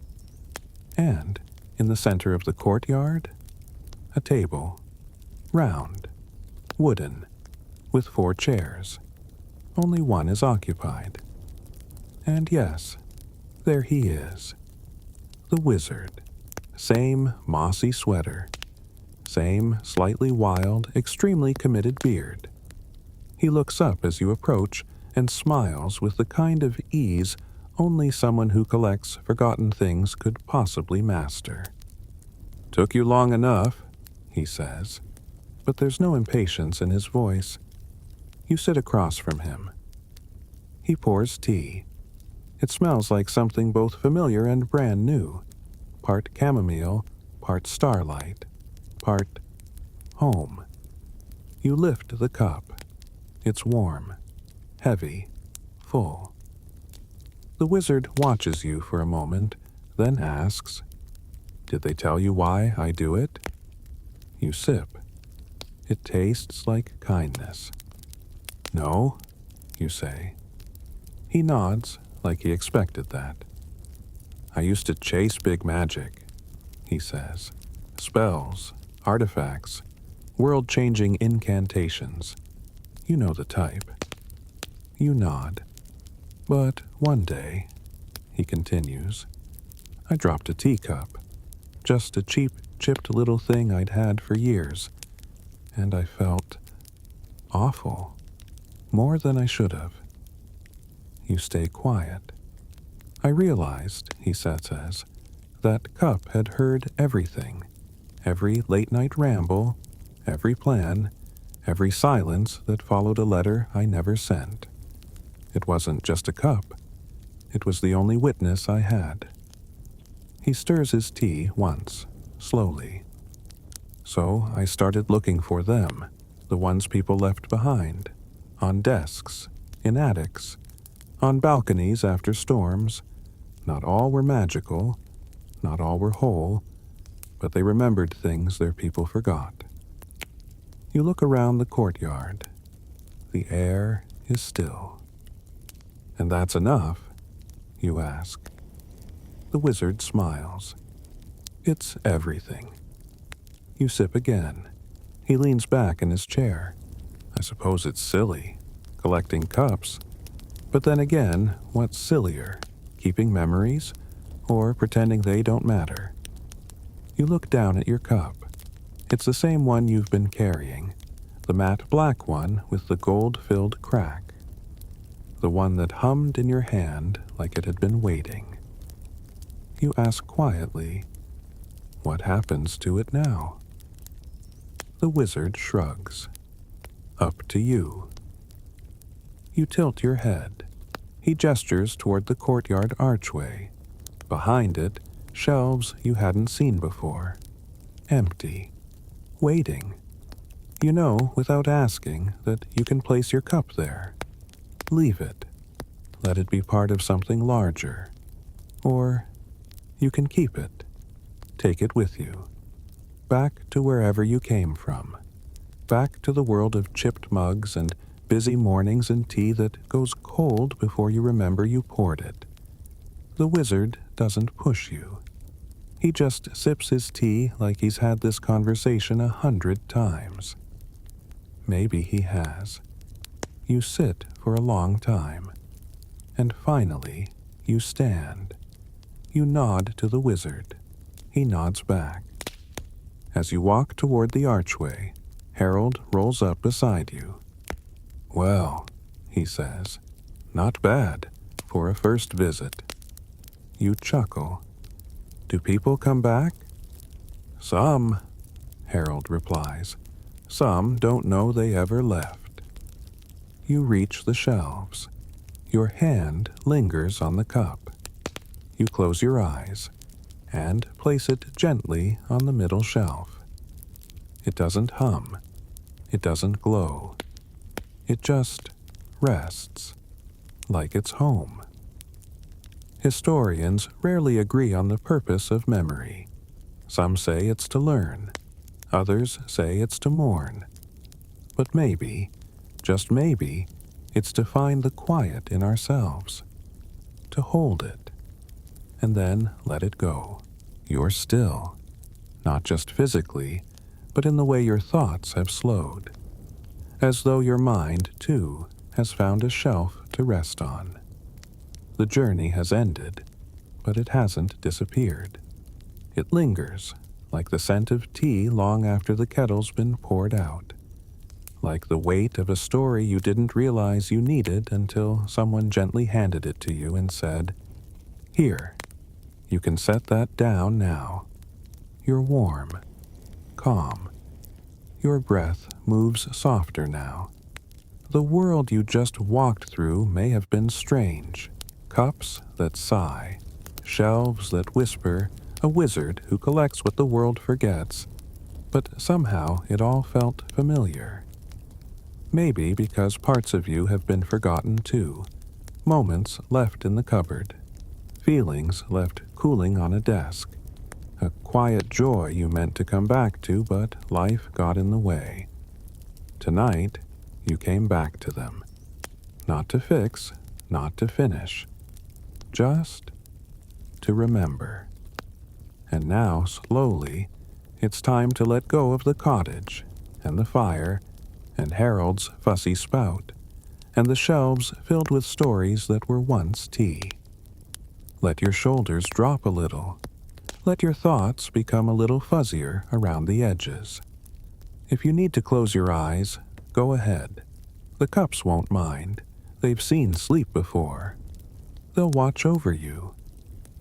And, in the center of the courtyard, a table, round, wooden, with 4 chairs. Only one is occupied. And yes, there he is, the wizard. Same mossy sweater, same slightly wild, extremely committed beard. He looks up as you approach and smiles with the kind of ease only someone who collects forgotten things could possibly master. "Took you long enough," he says, but there's no impatience in his voice. You sit across from him. He pours tea. It smells like something both familiar and brand new, part chamomile, part starlight, part home. You lift the cup. It's warm, heavy, full. The wizard watches you for a moment, then asks, "Did they tell you why I do it?" You sip. It tastes like kindness. "No," you say. He nods, like he expected that. "I used to chase big magic," he says. "Spells, artifacts, world-changing incantations. You know the type." You nod. "But one day," he continues, "I dropped a teacup. Just a cheap, chipped little thing I'd had for years. And I felt awful. More than I should have." You stay quiet. "I realized," he says, "that cup had heard everything. Every late-night ramble, every plan, every silence that followed a letter I never sent. It wasn't just a cup. It was the only witness I had." He stirs his tea once, slowly. "So I started looking for them, the ones people left behind, on desks, in attics, on balconies after storms. Not all were magical, not all were whole, but they remembered things their people forgot." You look around the courtyard. The air is still. "And that's enough?" you ask. The wizard smiles. "It's everything." You sip again. He leans back in his chair. "I suppose it's silly, collecting cups. But then again, what's sillier, keeping memories, or pretending they don't matter?" You look down at your cup. It's the same one you've been carrying, the matte black one with the gold-filled crack. The one that hummed in your hand like it had been waiting. You ask quietly, What happens to it now? The wizard shrugs. Up to you. You tilt your head. He gestures toward the courtyard archway. Behind it, shelves you hadn't seen before. Empty. Waiting. You know, without asking, that you can place your cup there. Leave it. Let it be part of something larger. Or you can keep it. Take it with you. Back to wherever you came from. Back to the world of chipped mugs and busy mornings and tea that goes cold before you remember you poured it. The wizard doesn't push you. He just sips his tea like he's had this conversation 100 times. Maybe he has. You sit for a long time. And finally, you stand. You nod to the wizard. He nods back. As you walk toward the archway, Harold rolls up beside you. Well, he says, not bad for a first visit. You chuckle. Do people come back? Some, Harold replies. Some don't know they ever left. You reach the shelves. Your hand lingers on the cup. You close your eyes and place it gently on the middle shelf. It doesn't hum. It doesn't glow. It just rests, like it's home. Historians rarely agree on the purpose of memory. Some say it's to learn. Others say it's to mourn. But maybe, just maybe, it's to find the quiet in ourselves, to hold it, and then let it go. You're still, not just physically, but in the way your thoughts have slowed, as though your mind, too, has found a shelf to rest on. The journey has ended, but it hasn't disappeared. It lingers, like the scent of tea long after the kettle's been poured out, like the weight of a story you didn't realize you needed until someone gently handed it to you and said, "Here, you can set that down now." You're warm, calm. Your breath moves softer now. The world you just walked through may have been strange. Cups that sigh, shelves that whisper, a wizard who collects what the world forgets, but somehow it all felt familiar. Maybe because parts of you have been forgotten too, moments left in the cupboard, feelings left cooling on a desk, a quiet joy you meant to come back to, but life got in the way. Tonight, you came back to them. Not to fix, not to finish, just to remember. And now, slowly, it's time to let go of the cottage, and the fire, and Harold's fussy spout, and the shelves filled with stories that were once tea. Let your shoulders drop a little. Let your thoughts become a little fuzzier around the edges. If you need to close your eyes, go ahead. The cups won't mind. They've seen sleep before. They'll watch over you.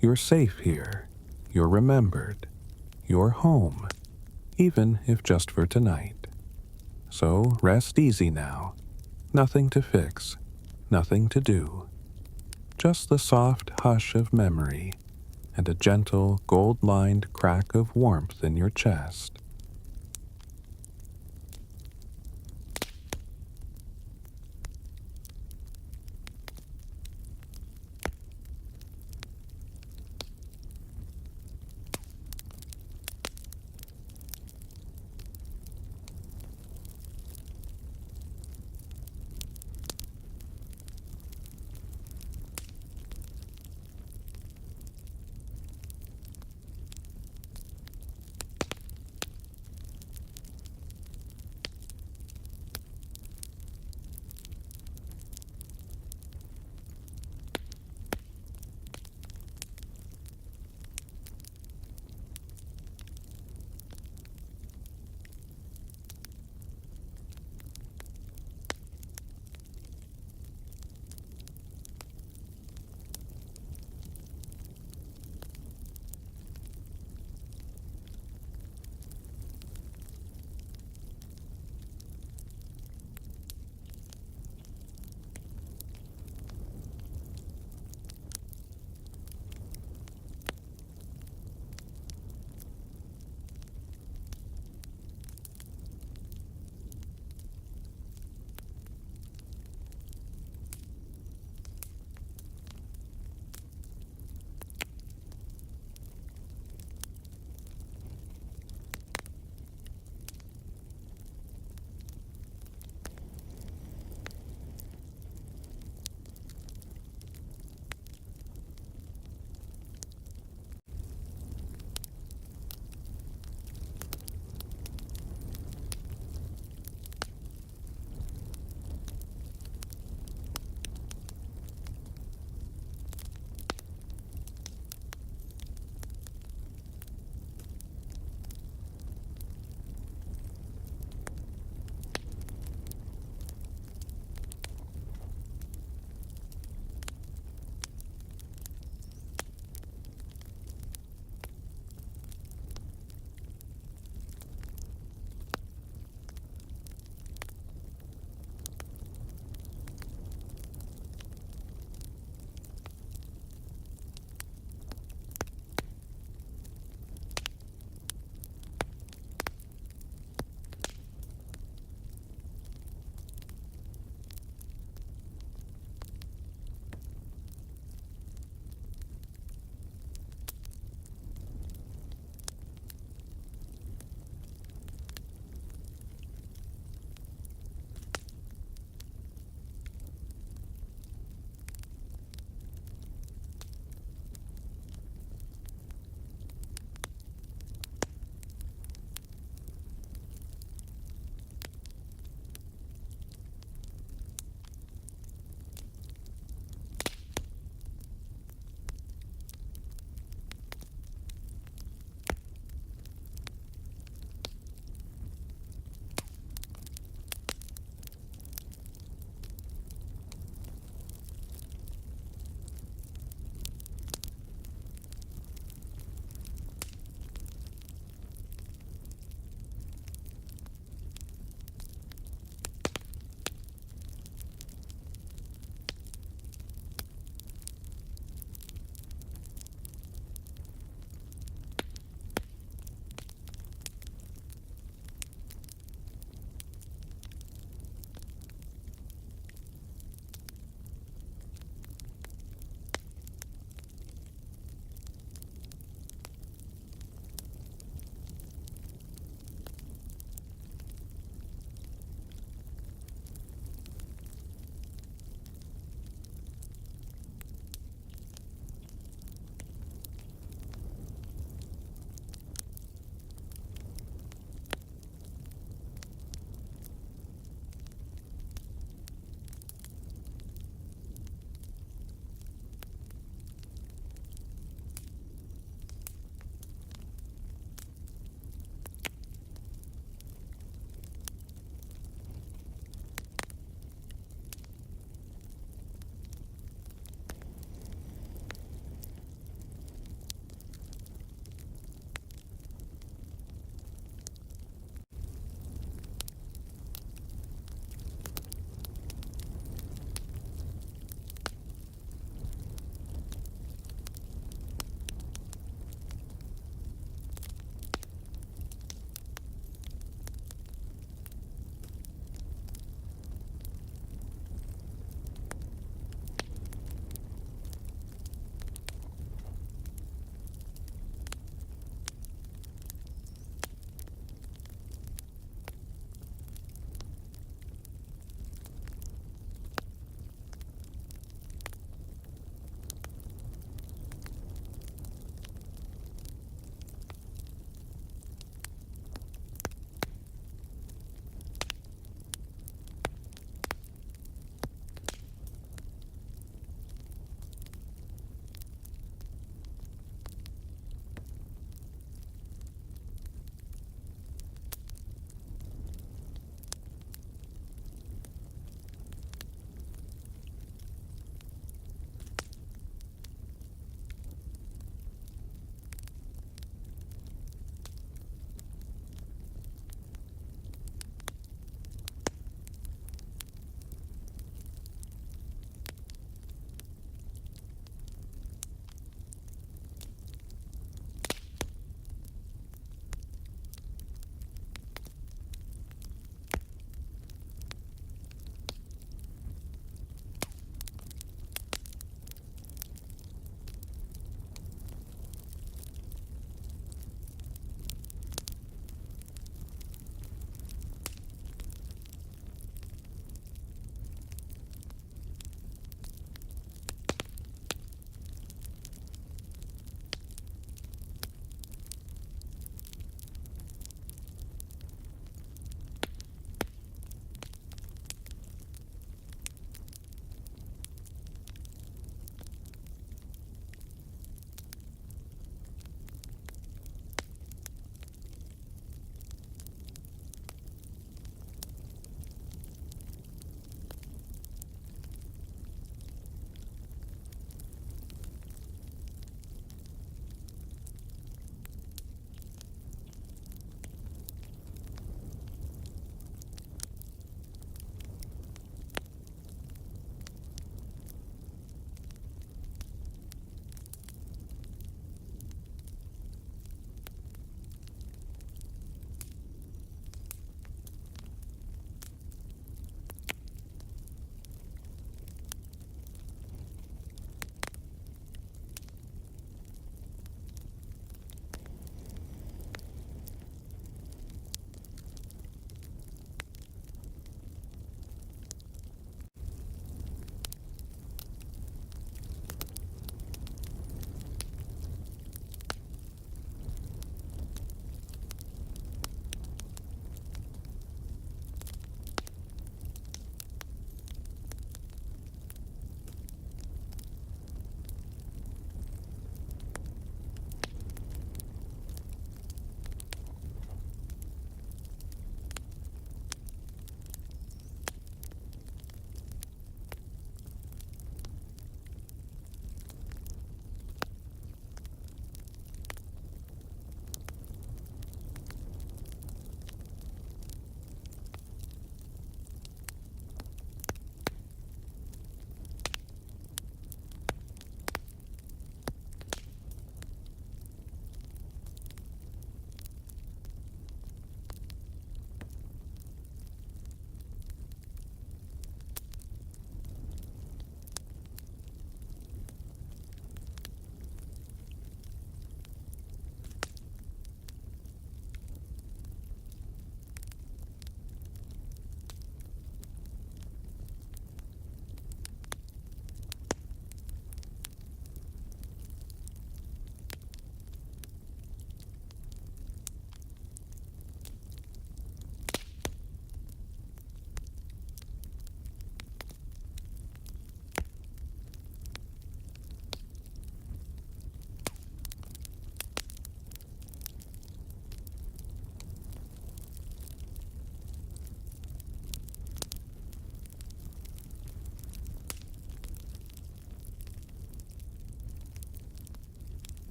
You're safe here. You're remembered. You're home, even if just for tonight. So rest easy now. Nothing to fix, nothing to do. Just the soft hush of memory and a gentle gold-lined crack of warmth in your chest.